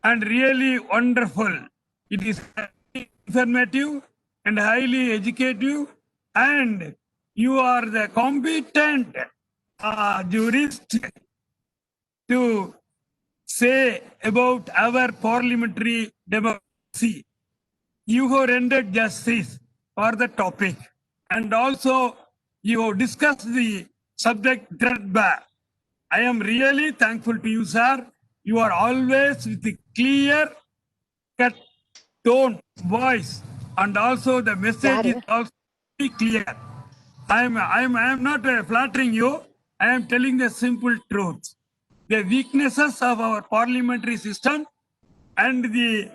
and really wonderful. It is highly informative and highly educative, and you are the competent jurist to say about our parliamentary democracy. You have rendered justice for the topic, and also you have discussed the subject threadbare. I am really thankful to you, sir. You are always with the clear cut tone, voice, and also the message is Yaru. also very clear. I am not flattering you. I am telling the simple truth. The weaknesses of our parliamentary system and the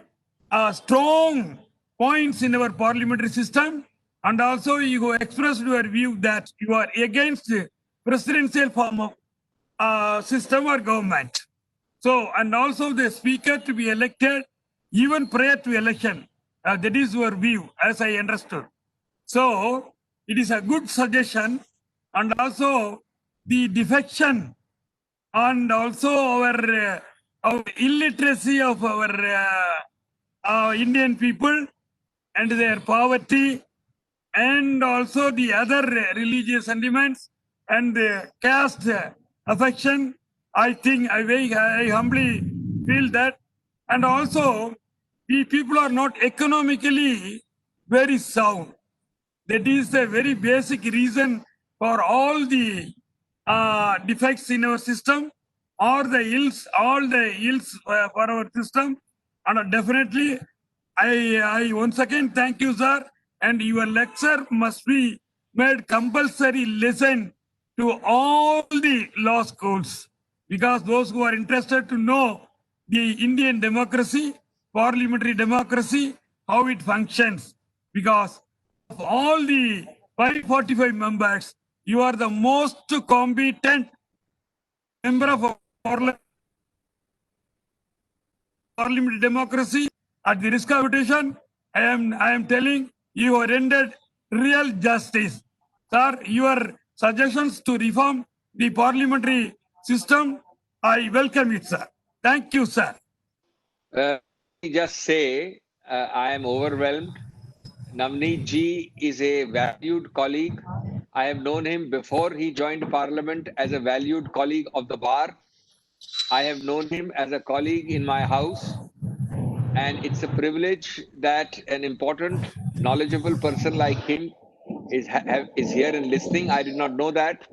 strong points in our parliamentary system, and also you expressed your view that you are against the presidential form of system or government. So, and also the speaker to be elected even prior to election. That is your view, as I understood. So, it is a good suggestion, and also the defection and also our illiteracy of our Indian people and their poverty, and also the other religious sentiments and caste affection. I think I humbly feel that, and also the people are not economically very sound. That is a very basic reason for all the defects in our system, or the ills, all the ills for our system. And definitely, I once again thank you, sir. And your lecture must be made compulsory listen to all the law schools, because those who are interested to know the Indian democracy, parliamentary democracy, how it functions, because of all the 545 members, you are the most competent member of parliamentary democracy. At the risk of repetition, I am telling you have rendered real justice. Sir, your suggestions to reform the parliamentary system, I welcome it, sir. Thank you, sir. Let me just say, I am overwhelmed. Navneet ji is a valued colleague. I have known him before he joined Parliament as a valued colleague of the bar. I have known him as a colleague in my house, and it's a privilege that an important, knowledgeable person like him is here and listening. I did not know that.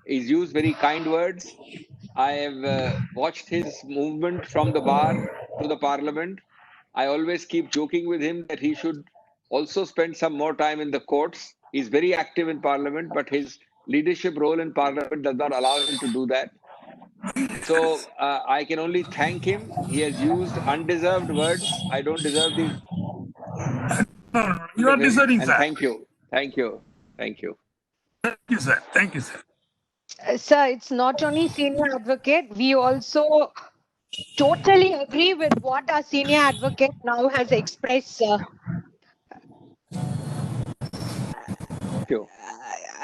He's used very kind words. I have watched his movement from the bar to the parliament. I always keep joking with him that he should also spend some more time in the courts. He's very active in parliament, but his leadership role in parliament does not allow him to do that. So I can only thank him. He has used undeserved words. I don't deserve these You of are him. deserving, And sir. thank you. Thank you. Thank you. Thank you, sir. Thank you, sir. Sir, it's not only senior advocate, we also totally agree with what our senior advocate now has expressed, sir. Thank you.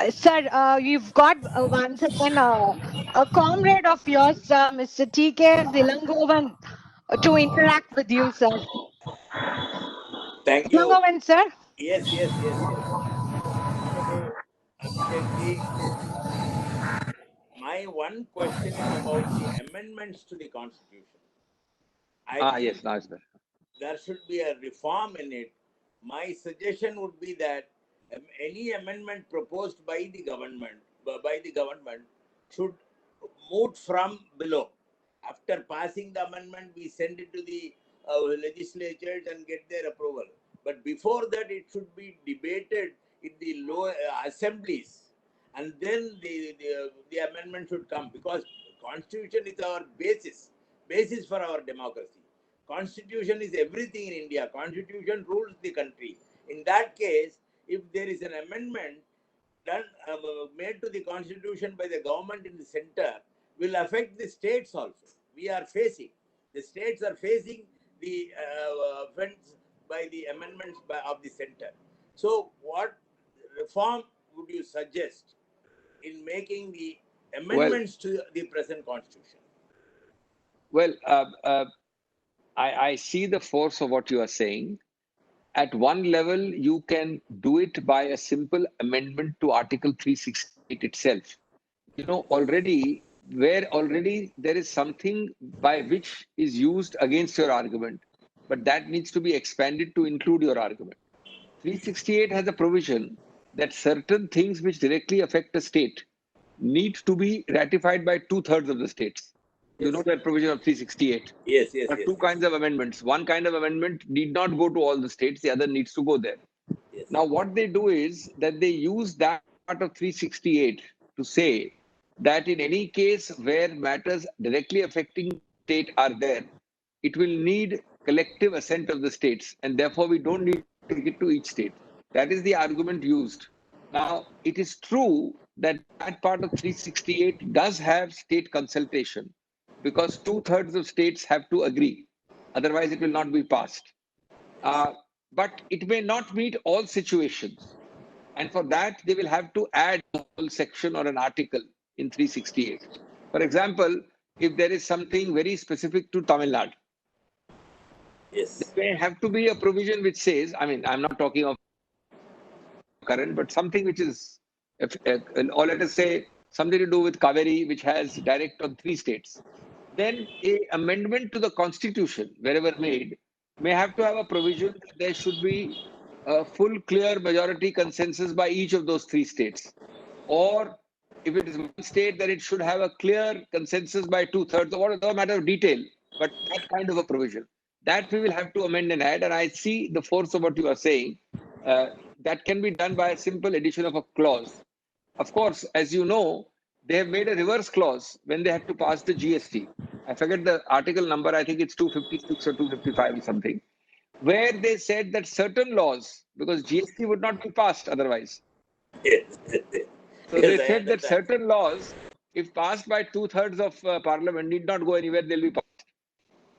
Sir, you've got once again a comrade of yours, Mr. TK Zilangovan, to interact with you, sir. Thank you. Zilangovan, sir. Yes. Honorable Abhishek ji, my one question is about the amendments to the Constitution. I think Yes, nice. there should be a reform in it. My suggestion would be that any amendment proposed by the government should move from below. After passing the amendment, we send it to the legislatures and get their approval. But before that, it should be debated in the lower assemblies, and then the amendment should come, because constitution is our basis for our democracy. Constitution is everything in India. Constitution rules the country. In that case, if there is an amendment, done made to the constitution by the government in the center will affect the states also. We are facing, the states are facing the offense by the amendments of the center. So, what reform would you suggest in making the amendments to the present constitution? Well, I see the force of what you are saying. At one level, you can do it by a simple amendment to Article 368 itself. You know, already there is something by which is used against your argument, but that needs to be expanded to include your argument. 368 has a provision that certain things which directly affect a state need to be ratified by 2/3 of the states. You know that provision of 368. Yes. There are two kinds of amendments. One kind of amendment need not go to all the states, the other needs to go there. Yes. Now, what they do is that they use that part of 368 to say that in any case where matters directly affecting state are there, it will need collective assent of the states, and therefore we don't need to take it to each state. That is the argument used. Now, it is true that that part of 368 does have state consultation because 2/3 of states have to agree. Otherwise, it will not be passed. But it may not meet all situations. And for that, they will have to add a whole section or an article in 368. For example, if there is something very specific to Tamil Nadu, Yes. there may have to be a provision which says, I mean, I'm not talking of current, but something which is, or let us say, something to do with Kaveri, which has direct on 3 states. Then a amendment to the constitution, wherever made, may have to have a provision that there should be a full, clear majority consensus by each of those 3 states. Or if it is one state, then it should have a clear consensus by 2/3, or a matter of detail, but that kind of a provision. That we will have to amend and add. And I see the force of what you are saying. That can be done by a simple addition of a clause. Of course, as you know, they have made a reverse clause when they had to pass the GST. I forget the article number, I think it's 256 or 255 or something, where they said that certain laws, because GST would not be passed otherwise. Yes. So they said that certain laws, if passed by 2/3 of parliament, need not go anywhere, they'll be passed.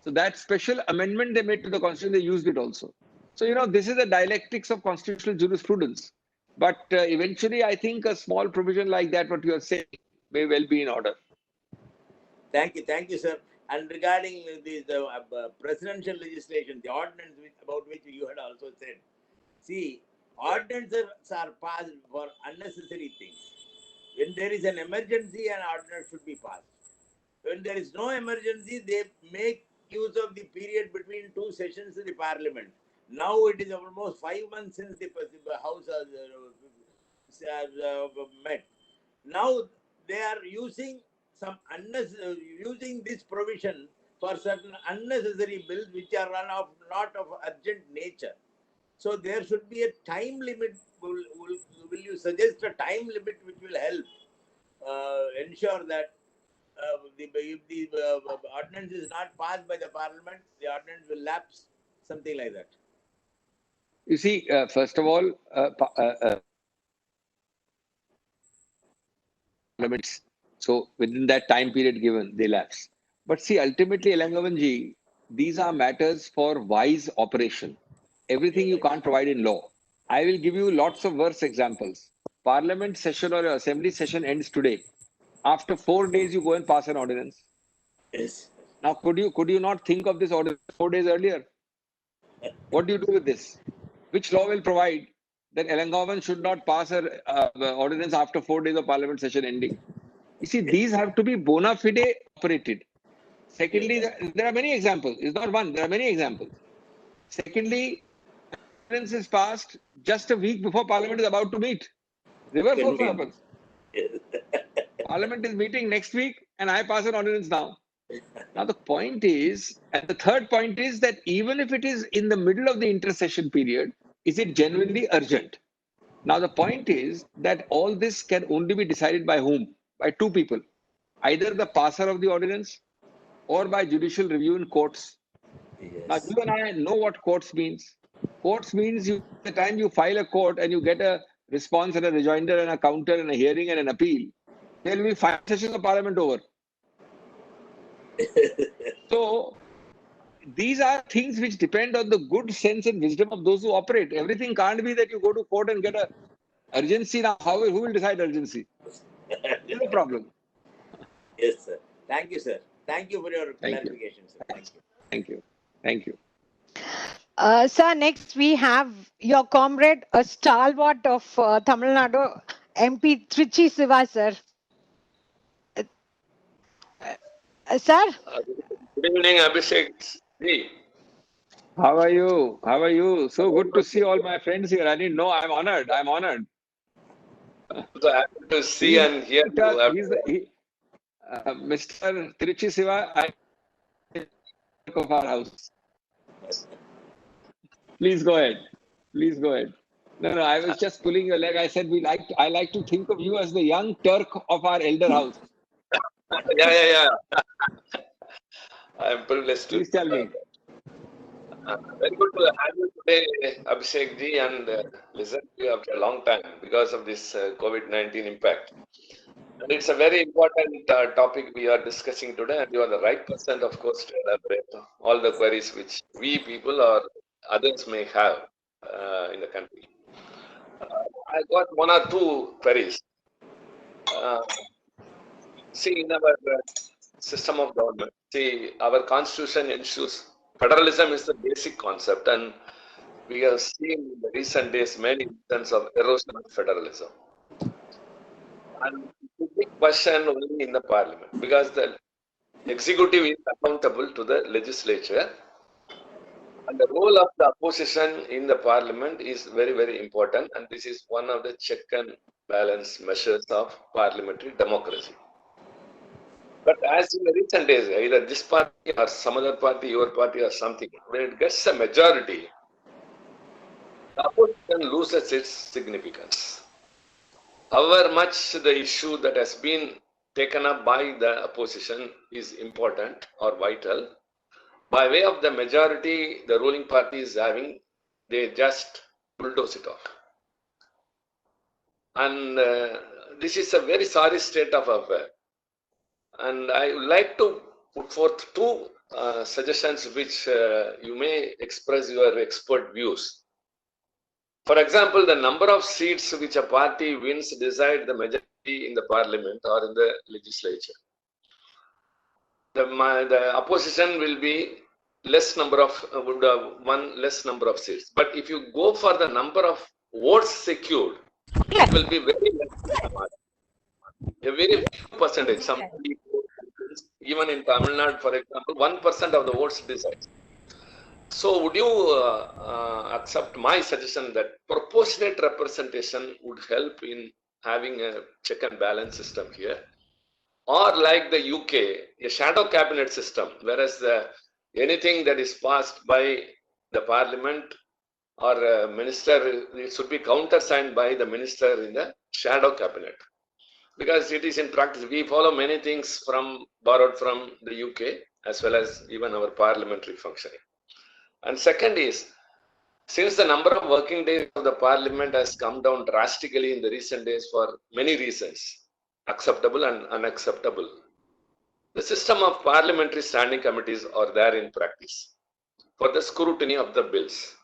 So that special amendment they made to the constitution, they used it also. So, you know, this is the dialectics of constitutional jurisprudence. But eventually, I think a small provision like that, what you are saying, may well be in order. Thank you, sir. And regarding the presidential legislation, the ordinance about which you had also said, see, ordinances are passed for unnecessary things. When there is an emergency, an ordinance should be passed. When there is no emergency, they make use of the period between 2 sessions of the parliament. Now it is almost 5 months since the house has met. Now they are using using this provision for certain unnecessary bills which are not of urgent nature. So there should be a time limit. Will you suggest a time limit which will help ensure that if the ordinance is not passed by the parliament, the ordinance will lapse, something like that? You see, first of all, parliaments, so within that time period given, they lapse. But see, ultimately, Elangavanji, these are matters for wise operation. Everything you can't provide in law. I will give you lots of worse examples. Parliament session or assembly session ends today. After 4 days, you go and pass an ordinance. Yes. Now, could you not think of this ordinance 4 days earlier? What do you do with this? Which law will provide that Elangovan should not pass an ordinance after 4 days of parliament session ending? You see, these have to be bona fide operated. Secondly, there are many examples. It's not one, there are many examples. Secondly, ordinance is passed just a week before parliament is about to meet. Reverse also happens. Parliament is meeting next week and I pass an ordinance now. Now, the point is, and the third point is that even if it is in the middle of the intersession period, is it genuinely urgent? Now, the point is that all this can only be decided by whom? By 2 people, either the passer of the ordinance or by judicial review in courts. Yes. Now, you and I know what courts means. Courts means the time you file a court and you get a response and a rejoinder and a counter and a hearing and an appeal, there will be 5 sessions of Parliament over. So these are things which depend on the good sense and wisdom of those who operate. Everything can't be that you go to court and get a urgency. Now, who will decide urgency? This is a problem. Yes, sir. Thank you, sir. Thank you for your clarification, sir. Thank you. Thank you. Thank you. Sir, next we have your comrade, a stalwart of Tamil Nadu, MP Trichy Siva, sir. Sir? Good evening, Abhishek. How are you? How are you? So good to see all my friends here. I didn't know. I'm honored. I'm honored. So happy to see and hear you. Mr. Trichy Siva, of our house. Please go ahead. Please go ahead. No, I was just pulling your leg. I said I like to think of you as the young Turk of our elder house. Yeah. I'm privileged to. Please tell me. Very good to have you today, Abhishek ji, and listen to you after a long time because of this COVID-19 impact. And it's a very important topic we are discussing today, and you are the right person, of course, to elaborate all the queries which we people or others may have in the country. I got 1 or 2 queries. See, in our system of government, our constitution ensures federalism is the basic concept, and we have seen in the recent days many instances of erosion of federalism. And it's a big question only in the parliament because the executive is accountable to the legislature, and the role of the opposition in the parliament is very, very important, and this is one of the check and balance measures of parliamentary democracy. But as in the recent days, either this party or some other party, your party or something, when it gets a majority, the opposition loses its significance. However much the issue that has been taken up by the opposition is important or vital, by way of the majority the ruling party is having, they just bulldoze it off. And this is a very sorry state of affairs. And I would like to put forth 2 suggestions which you may express your expert views. For example, the number of seats which a party wins decide the majority in the parliament or in the legislature. The opposition will be less number of would have one less number of seats. But if you go for the number of votes secured, it will be very less. A very few percentage. Some people, even in Tamil Nadu, for example, 1% of the votes decides. So, would you accept my suggestion that proportionate representation would help in having a check and balance system here, or like the UK, a shadow cabinet system, whereas anything that is passed by the Parliament or a minister, it should be countersigned by the minister in the shadow cabinet. Because it is in practice, we follow many things borrowed from the UK as well as even our parliamentary functioning. And second is, since the number of working days of the parliament has come down drastically in the recent days for many reasons, acceptable and unacceptable, the system of parliamentary standing committees are there in practice for the scrutiny of the bills.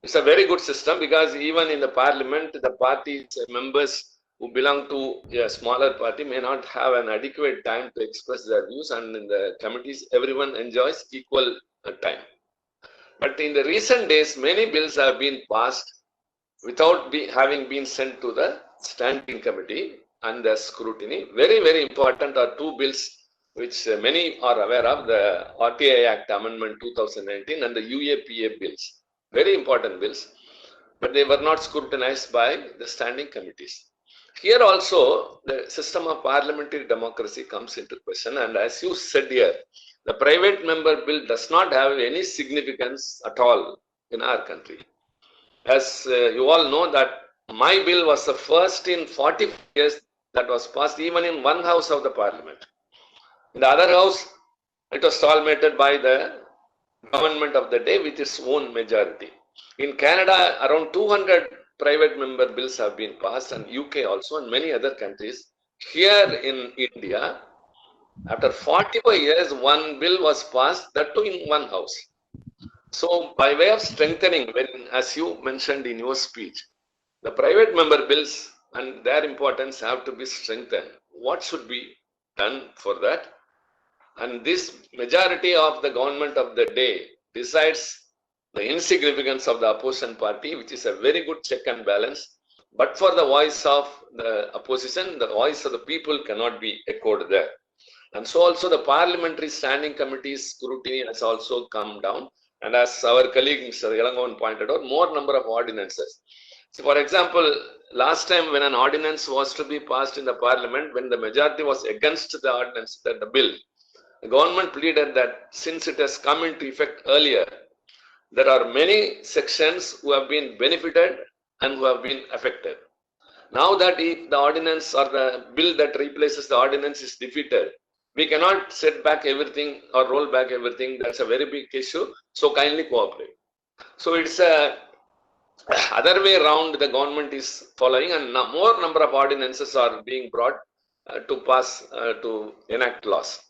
It's a very good system because even in the parliament, the party's members who belong to a smaller party may not have an adequate time to express their views, and in the committees, everyone enjoys equal time. But in the recent days, many bills have been passed without having been sent to the standing committee and the scrutiny. Very, very important are 2 bills which many are aware of, the RTI Act Amendment 2019 and the UAPA bills. Very important bills, but they were not scrutinized by the standing committees. Here also, the system of parliamentary democracy comes into question, and as you said here, the private member bill does not have any significance at all in our country. As you all know that my bill was the first in 40 years that was passed even in one house of the parliament. In the other house, it was tolerated by the government of the day with its own majority. In Canada, around 200 private member bills have been passed, and UK also, and many other countries. Here in India, after 45 years, one bill was passed, that too in one house. So, by way of strengthening, when, as you mentioned in your speech, the private member bills and their importance have to be strengthened. What should be done for that? And this majority of the government of the day decides the insignificance of the opposition party, which is a very good check and balance. But for the voice of the opposition, the voice of the people cannot be echoed there. And so also the parliamentary standing committee's scrutiny has also come down. And as our colleague Mr. Yalangovan pointed out, more number of ordinances. So for example, last time when an ordinance was to be passed in the parliament, when the majority was against the ordinance, the bill, the government pleaded that since it has come into effect earlier, there are many sections who have been benefited and who have been affected. Now that if the ordinance or the bill that replaces the ordinance is defeated, we cannot set back everything or roll back everything. That's a very big issue. So kindly cooperate. So it's a other way around, the government is following, and more number of ordinances are being brought to enact laws.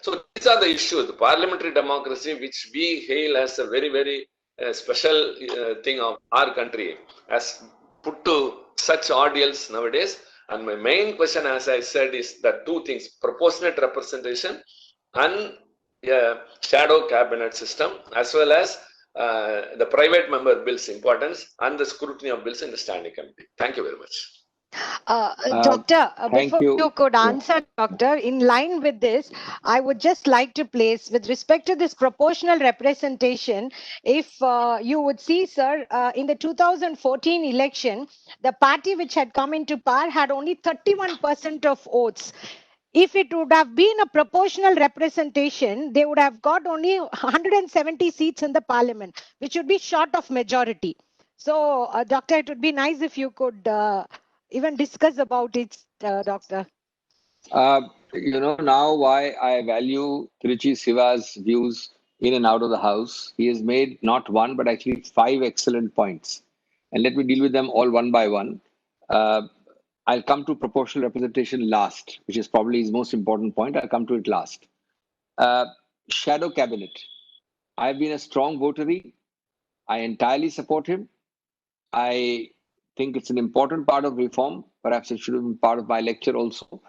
So these are the issues. The parliamentary democracy, which we hail as a very, very special thing of our country, has put to such ordeals nowadays. And my main question, as I said, is that two things: proportionate representation and shadow cabinet system, as well as the private member bills importance and the scrutiny of bills in the standing committee. Thank you very much. Doctor, thank before you. you could answer, Doctor, in line with this, I would just like to place, with respect to this proportional representation, if you would see, sir, in the 2014 election, the party which had come into power had only 31% of votes. If it would have been a proportional representation, they would have got only 170 seats in the parliament, which would be short of majority. So, Doctor, it would be nice if you could even discuss about it, Doctor. Now why I value Tiruchi Siva's views in and out of the house. He has made not one, but actually 5 excellent points. And let me deal with them all one by one. I'll come to proportional representation last, which is probably his most important point. I'll come to it last. Shadow cabinet. I've been a strong votary. I entirely support him. I think it's an important part of reform. Perhaps it should have been part of my lecture also.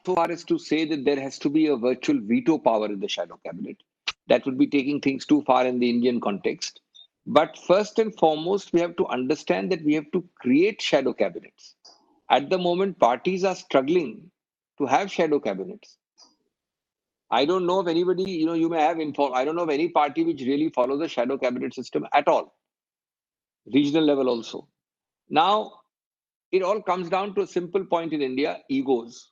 So far as to say that there has to be a virtual veto power in the shadow cabinet. That would be taking things too far in the Indian context. But first and foremost, we have to understand that we have to create shadow cabinets. At the moment, parties are struggling to have shadow cabinets. I don't know if anybody, you may have informed, I don't know of any party which really follows a shadow cabinet system at all. Regional level also. Now, it all comes down to a simple point in India: egos.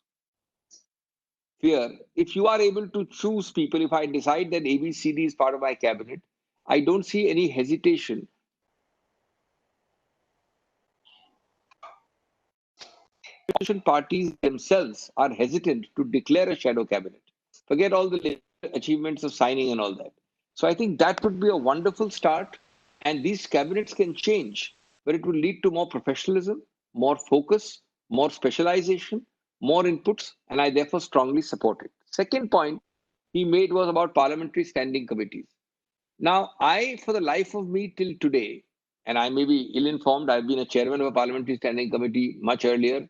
Fear. If you are able to choose people, if I decide that ABCD is part of my cabinet, I don't see any hesitation. Parties themselves are hesitant to declare a shadow cabinet. Forget all the achievements of signing and all that. So I think that would be a wonderful start. And these cabinets can change, but it will lead to more professionalism, more focus, more specialization, more inputs, and I therefore strongly support it. Second point he made was about parliamentary standing committees. Now, for the life of me till today, and I may be ill-informed, I've been a chairman of a parliamentary standing committee much earlier.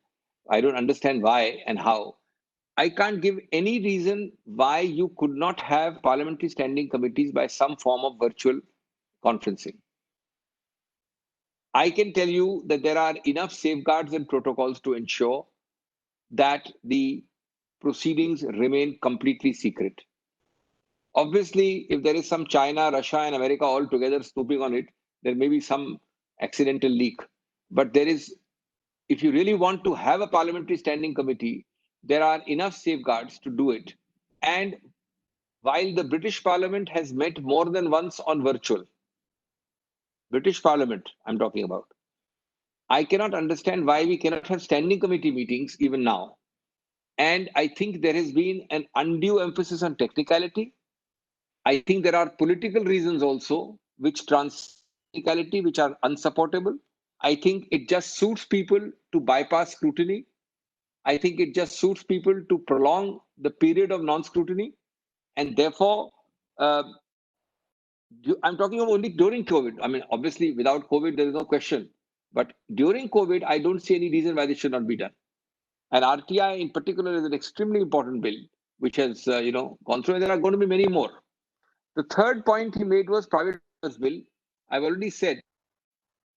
I don't understand why and how. I can't give any reason why you could not have parliamentary standing committees by some form of virtual conferencing. I can tell you that there are enough safeguards and protocols to ensure that the proceedings remain completely secret. Obviously, if there is some China, Russia, and America all together snooping on it, there may be some accidental leak. But if you really want to have a parliamentary standing committee, there are enough safeguards to do it. And while the British Parliament has met more than once on virtual, British Parliament I'm talking about, I cannot understand why we cannot have standing committee meetings even now. And I think there has been an undue emphasis on technicality. I think there are political reasons also which technicality which are unsupportable. I think it just suits people to bypass scrutiny. I think it just suits people to prolong the period of non-scrutiny, and therefore, uh, I'm talking of only during COVID. I mean, obviously, without COVID, there is no question. But during COVID, I don't see any reason why this should not be done. And RTI in particular is an extremely important bill, which has gone through. And there are going to be many more. The third point he made was private bill. I've already said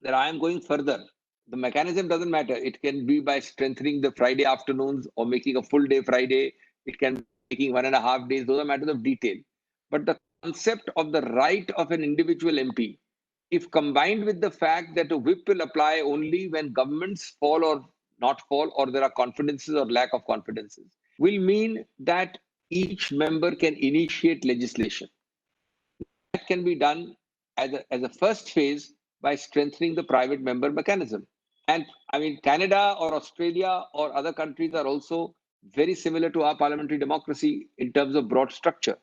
that I am going further. The mechanism doesn't matter. It can be by strengthening the Friday afternoons or making a full day Friday. It can be making 1.5 days. Those are matters of detail. But the concept of the right of an individual MP, if combined with the fact that a whip will apply only when governments fall or not fall, or there are confidences or lack of confidences, will mean that each member can initiate legislation. That can be done as a first phase by strengthening the private member mechanism. And I mean, Canada or Australia or other countries are also very similar to our parliamentary democracy in terms of broad structure.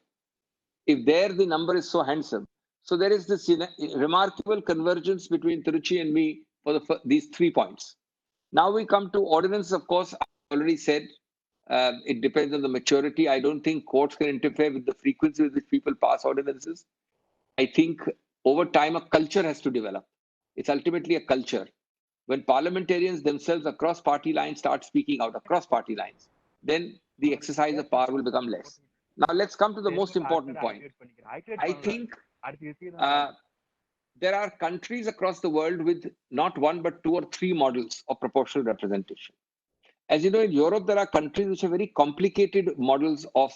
If there the number is so handsome. So there is this remarkable convergence between Tiruchi and me for these 3 points. Now we come to ordinance. Of course, I already said it depends on the maturity. I don't think courts can interfere with the frequency with which people pass ordinances. I think over time a culture has to develop. It's ultimately a culture. When parliamentarians themselves across party lines start speaking out across party lines, then the exercise of power will become less. Now let's come to the most important point. I think there are countries across the world with not one but 2 or 3 models of proportional representation. As you know, in Europe, there are countries which have very complicated models of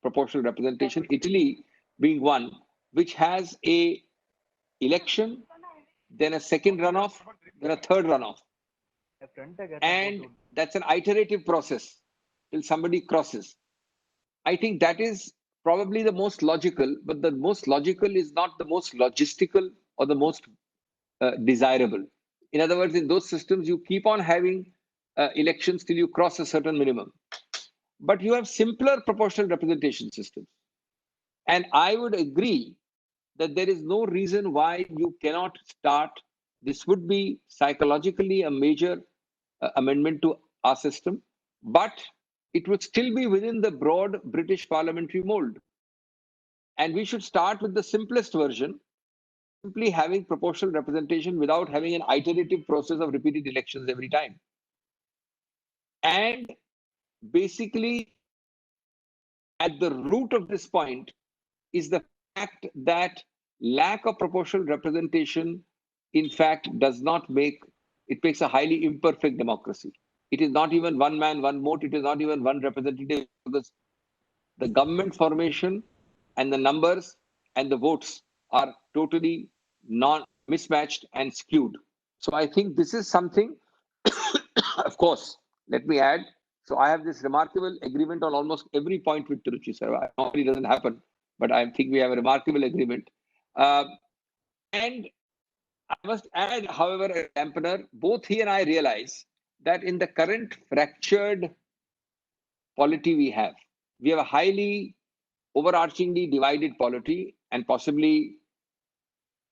proportional representation. Italy being one, which has a election, then a second runoff, then a third runoff. And that's an iterative process till somebody crosses. I think that is probably the most logical, but the most logical is not the most logistical or the most desirable. In other words, in those systems, you keep on having elections till you cross a certain minimum. But you have simpler proportional representation systems. And I would agree that there is no reason why you cannot start. This would be psychologically a major amendment to our system, but it would still be within the broad British parliamentary mold. And we should start with the simplest version, simply having proportional representation without having an iterative process of repeated elections every time. And basically, at the root of this point is the fact that lack of proportional representation, in fact, does not make it makes a highly imperfect democracy. It is not even one man, one vote. It is not even one representative, because the government formation and the numbers and the votes are totally non mismatched and skewed. So I think this is something, of course, let me add. So I have this remarkable agreement on almost every point with Tiruchi sir. Normally doesn't happen, but I think we have a remarkable agreement. And I must add, however, a dampener, both he and I realize that in the current fractured polity we have a highly overarchingly divided polity, and possibly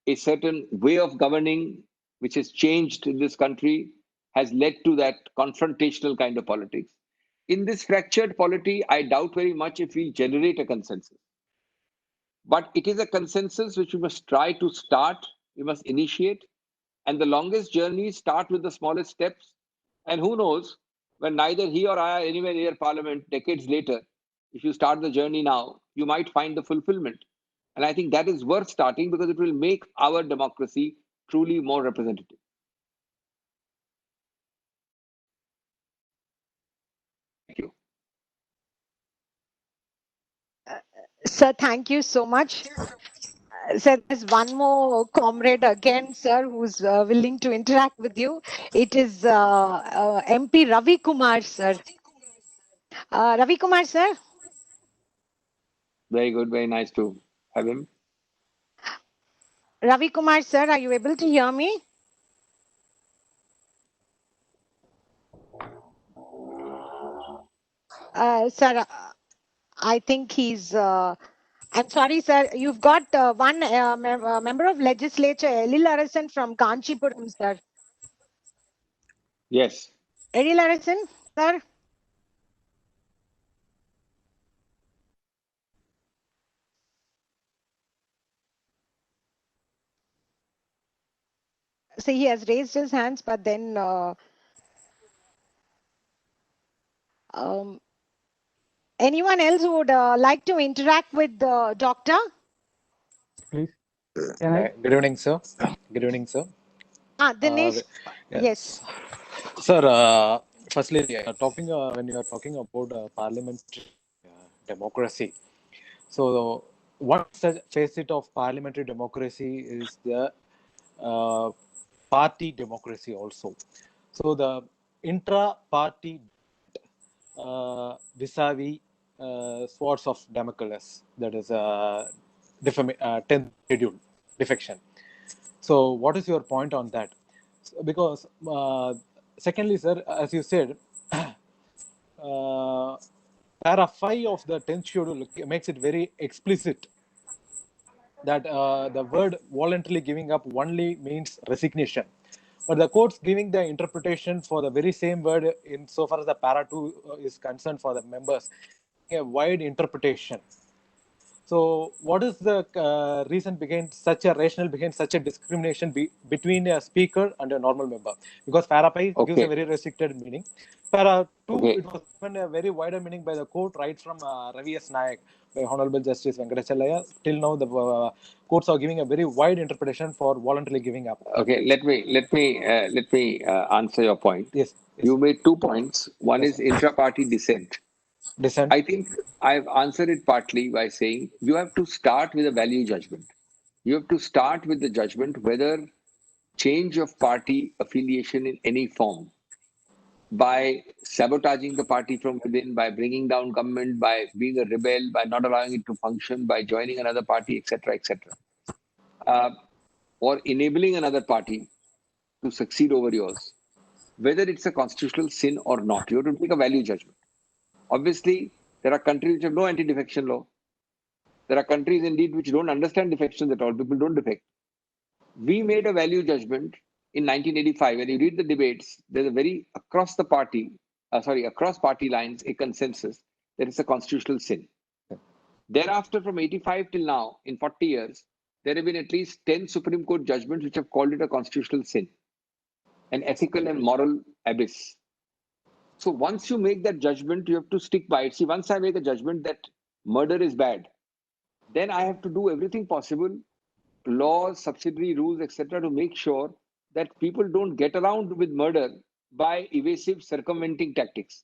a certain way of governing which has changed in this country has led to that confrontational kind of politics. In this fractured polity, I doubt very much if we generate a consensus. But it is a consensus which we must try to start, we must initiate, and the longest journeys start with the smallest steps. And who knows, when neither he or I are anywhere near Parliament decades later, if you start the journey now, you might find the fulfillment. And I think that is worth starting because it will make our democracy truly more representative. Thank you. Sir, thank you so much. Sir, there's one more comrade again, sir, who's willing to interact with you. It is MP Ravi Kumar, sir. Ravi Kumar, sir. Very good, very nice to have him. Ravi Kumar, sir, are you able to hear me? Sir, I think he's I'm sorry, sir. You've got one member of legislature, Elil Arasan from Kanchipuram, sir. Yes. Elil Arasan, sir. See, he has raised his hands, but then anyone else who would like to interact with the doctor? Please. Can I? Good evening, sir. Good evening, sir. Dinesh. Yes. Sir, firstly, when you are talking about parliamentary democracy, so one facet of parliamentary democracy is the uh, party democracy also. So the intra-party vis-a-vis swords of Damocles, that is 10th schedule defection. So what is your point on that? Because secondly, sir, as you said, para 5 of the 10th schedule makes it very explicit that the word voluntarily giving up only means resignation. But the court's giving the interpretation for the very same word in so far as the para 2 is concerned for the members, a wide interpretation. So, what is the reason behind such a rationale behind such a discrimination between a speaker and a normal member? Because para pi gives a very restricted meaning. Para 2, it was given a very wider meaning by the court, right from Ravi S. Nayak, by Honorable Justice Venkatachalaya. Till now, the courts are giving a very wide interpretation for voluntarily giving up. Okay, let me answer your point. Yes. You made 2 points. One is intra-party dissent. I think I've answered it partly by saying you have to start with a value judgment. You have to start with the judgment whether change of party affiliation in any form, by sabotaging the party from within, by bringing down government, by being a rebel, by not allowing it to function, by joining another party, etc., etc., or enabling another party to succeed over yours, whether it's a constitutional sin or not. You have to make a value judgment. Obviously, there are countries which have no anti-defection law. There are countries indeed which don't understand defections at all. People don't defect. We made a value judgment in 1985. When you read the debates, there's a very across party lines, a consensus that it's a constitutional sin. Thereafter, from 85 till now, in 40 years, there have been at least 10 Supreme Court judgments which have called it a constitutional sin, an ethical and moral abyss. So once you make that judgment, you have to stick by it. See, once I make a judgment that murder is bad, then I have to do everything possible, laws, subsidiary rules, etc., to make sure that people don't get around with murder by evasive circumventing tactics.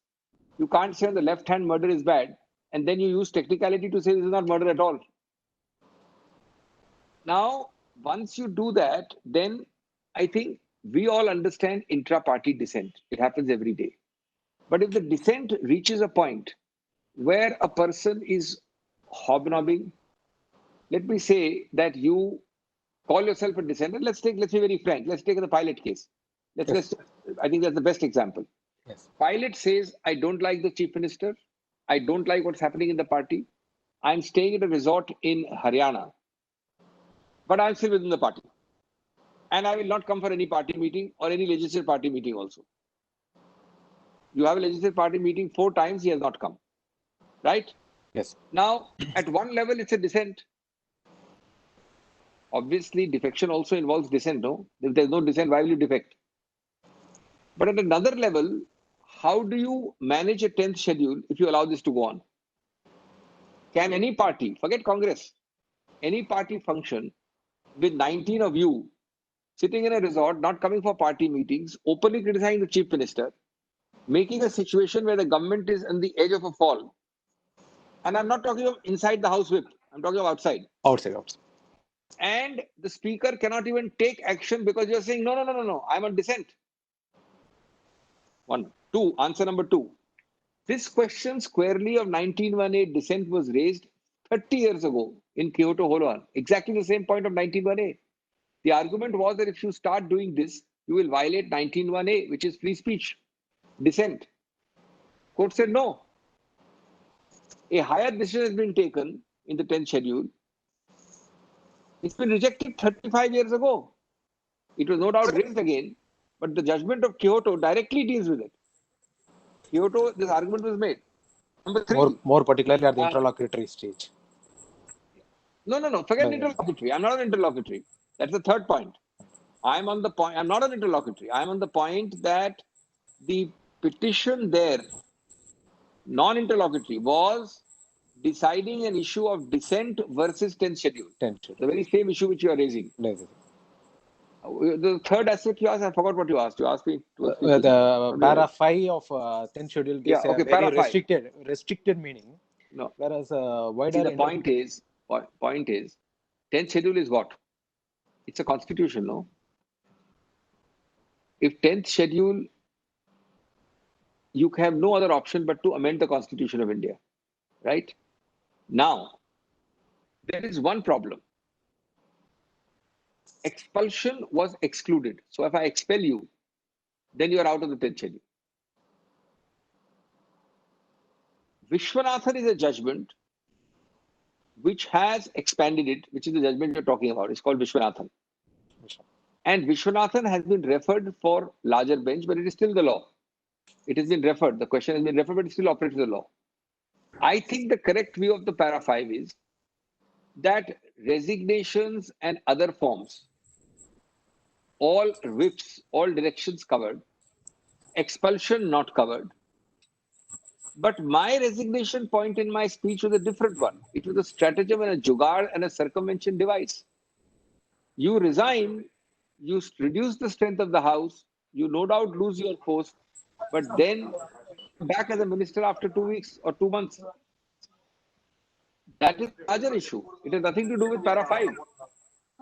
You can't say on the left hand murder is bad, and then you use technicality to say this is not murder at all. Now, once you do that, then I think we all understand intra-party dissent. It happens every day. But if the dissent reaches a point where a person is hobnobbing, let me say that you call yourself a dissenter. Let's be very frank. Let's take the pilot case. I think that's the best example. Yes. Pilot says, I don't like the chief minister. I don't like what's happening in the party. I'm staying at a resort in Haryana, but I'm still within the party. And I will not come for any party meeting or any legislative party meeting also. You have a legislative party meeting 4 times, he has not come. Right? Yes. Now, at one level, it's a dissent. Obviously, defection also involves dissent, no? If there's no dissent, why will you defect? But at another level, how do you manage a 10th schedule if you allow this to go on? Can any party, forget Congress, any party function with 19 of you sitting in a resort, not coming for party meetings, openly criticizing the chief minister, making a situation where the government is on the edge of a fall? And I'm not talking of inside the house whip, I'm talking of outside. Outside. And the speaker cannot even take action because you're saying, no, I'm on dissent. 1. 2, answer number 2. This question squarely of 1918 dissent was raised 30 years ago in Kyoto Holoan. Exactly the same point of 1918. The argument was that if you start doing this, you will violate 1918, which is free speech, dissent. Court said no. A higher decision has been taken in the 10th schedule. It's been rejected 35 years ago. It was no doubt raised again, but the judgment of Kyoto directly deals with it. Kyoto, this argument was made. Number 3. More particularly at the interlocutory stage. No. Forget interlocutory. I'm not an interlocutory. That's the third point. I'm on the point. I'm not an interlocutory. I'm on the point that the petition there, non-interlocutory, was deciding an issue of dissent versus 10th schedule. The very same issue which you are raising. The third aspect you asked, I forgot what you asked. You asked me. The para 5 of 10th schedule gives a very restricted meaning. No. Whereas wider. See, the point is, 10th schedule is what? It's a constitution, no? If 10th schedule, you have no other option but to amend the Constitution of India, right? Now, there is one problem. Expulsion was excluded. So if I expel you, then you are out of the 10th schedule. Vishwanathan is a judgment which has expanded it, which is the judgment you're talking about. It's called Vishwanathan. And Vishwanathan has been referred for larger bench, but it is still the law. It has been referred. The question has been referred, but it still operates the law. I think the correct view of the para 5 is that resignations and other forms, all whips, all directions covered, expulsion not covered. But my resignation point in my speech was a different one. It was a stratagem and a jugaad and a circumvention device. You resign, you reduce the strength of the house, you no doubt lose your post, but then back as a minister after 2 weeks or 2 months. That is a larger issue. It has nothing to do with para 5.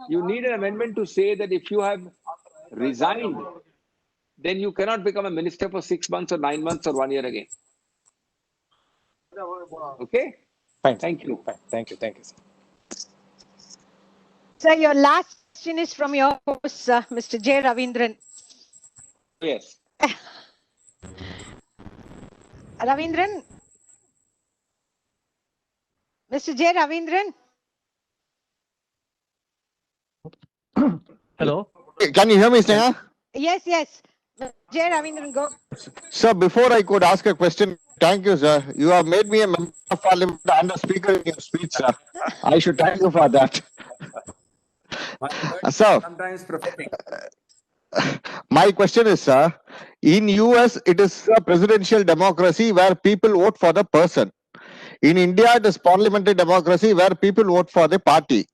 You need an amendment to say that if you have resigned, then you cannot become a minister for 6 months or 9 months or 1 year again. Okay? Fine. Thank you. Fine. Thank you. Thank you, sir. So your last question is from your host, Mr. J. Ravindran. Yes. Ravindran? Mr. J. Ravindran? Hello. Can you hear me, Sneha? Yes. J. Ravindran, go. Sir, before I could ask a question, thank you, sir. You have made me a member of Parliament and a speaker in your speech, sir. I should thank you for that. Sir, Sometimes prophetic. my question is, sir, in US, it is a presidential democracy where people vote for the person. In India, it is parliamentary democracy where people vote for the party.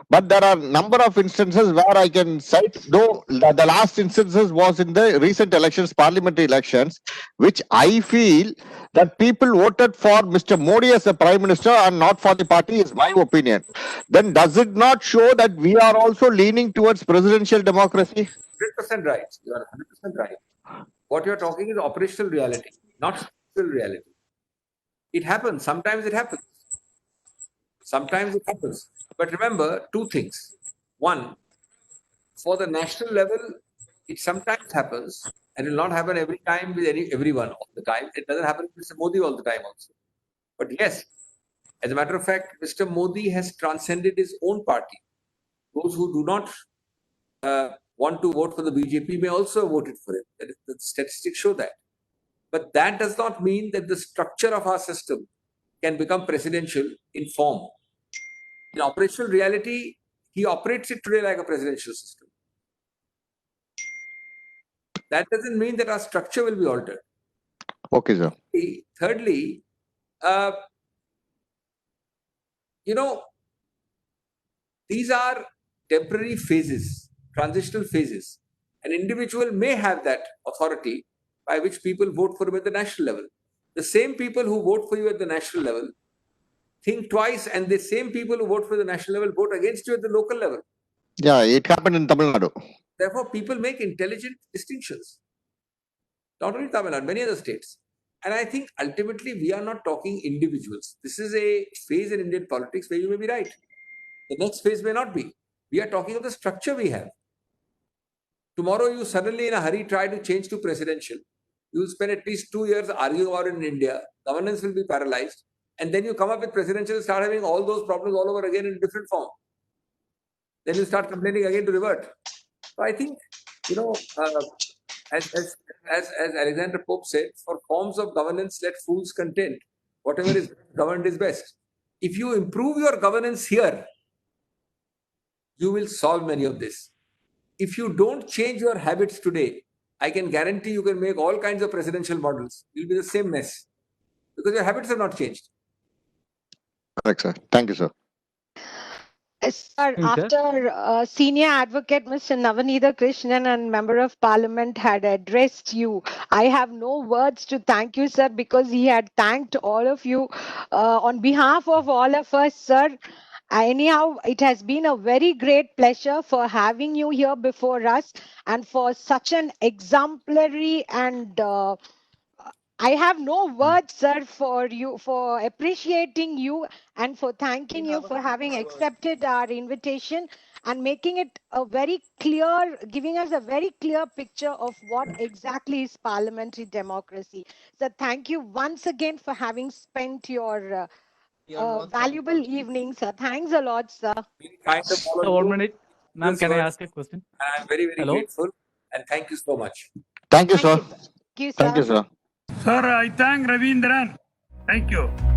But there are a number of instances where I can cite, though the last instances was in the recent elections, parliamentary elections, which I feel that people voted for Mr. Modi as the Prime Minister and not for the party is my opinion. Then does it not show that we are also leaning towards presidential democracy? 100% right. You are 100% right. What you're talking is operational reality, not spiritual reality. It happens. Sometimes it happens. Sometimes it happens. But remember two things. One, for the national level, it sometimes happens, and it will not happen every time with everyone all the time. It doesn't happen with Mr. Modi all the time also. But yes, as a matter of fact, Mr. Modi has transcended his own party. Those who do not want to vote for the BJP may also have voted for him. The statistics show that. But that does not mean that the structure of our system can become presidential in form. In operational reality, he operates it today like a presidential system. That doesn't mean that our structure will be altered. Okay, sir. Thirdly, these are temporary phases, transitional phases. An individual may have that authority by which people vote for him at the national level. The same people who vote for you at the national level think twice, and the same people who vote for the national level vote against you at the local level. Yeah, it happened in Tamil Nadu. Therefore, people make intelligent distinctions. Not only Tamil Nadu, many other states. And I think ultimately we are not talking individuals. This is a phase in Indian politics where you may be right. The next phase may not be. We are talking of the structure we have. Tomorrow you suddenly in a hurry try to change to presidential. You will spend at least 2 years arguing about it in India. Governance will be paralyzed. and then you come up with presidential, start having all those problems all over again in different form. Then you start complaining again to revert. So I think, as Alexander Pope said, for forms of governance, let fools contend. Whatever is governed is best. If you improve your governance here, you will solve many of this. If you don't change your habits today, I can guarantee you can make all kinds of presidential models. It will be the same mess because your habits have not changed. Correct, sir. Thank you, sir. Sir, after Senior Advocate Mr. Navanitha Krishnan and Member of Parliament had addressed you, I have no words to thank you, sir, because he had thanked all of you on behalf of all of us, sir. Anyhow, it has been a very great pleasure for having you here before us and for such an exemplary and I have no words, sir, for you, for appreciating you and for thanking you for having accepted our invitation and making it a very clear, giving us a very clear picture of what exactly is parliamentary democracy. So thank you once again for having spent your valuable evening, sir. Thanks a lot, sir. Kind of all of 1 you. minute. Ma'am, can I ask a question? I'm very, very Hello? grateful and thank you so much. Thank you, Thank sir. you, sir. Thank you, sir. Thank you, sir. Sir, I thank Ravindran. Thank you.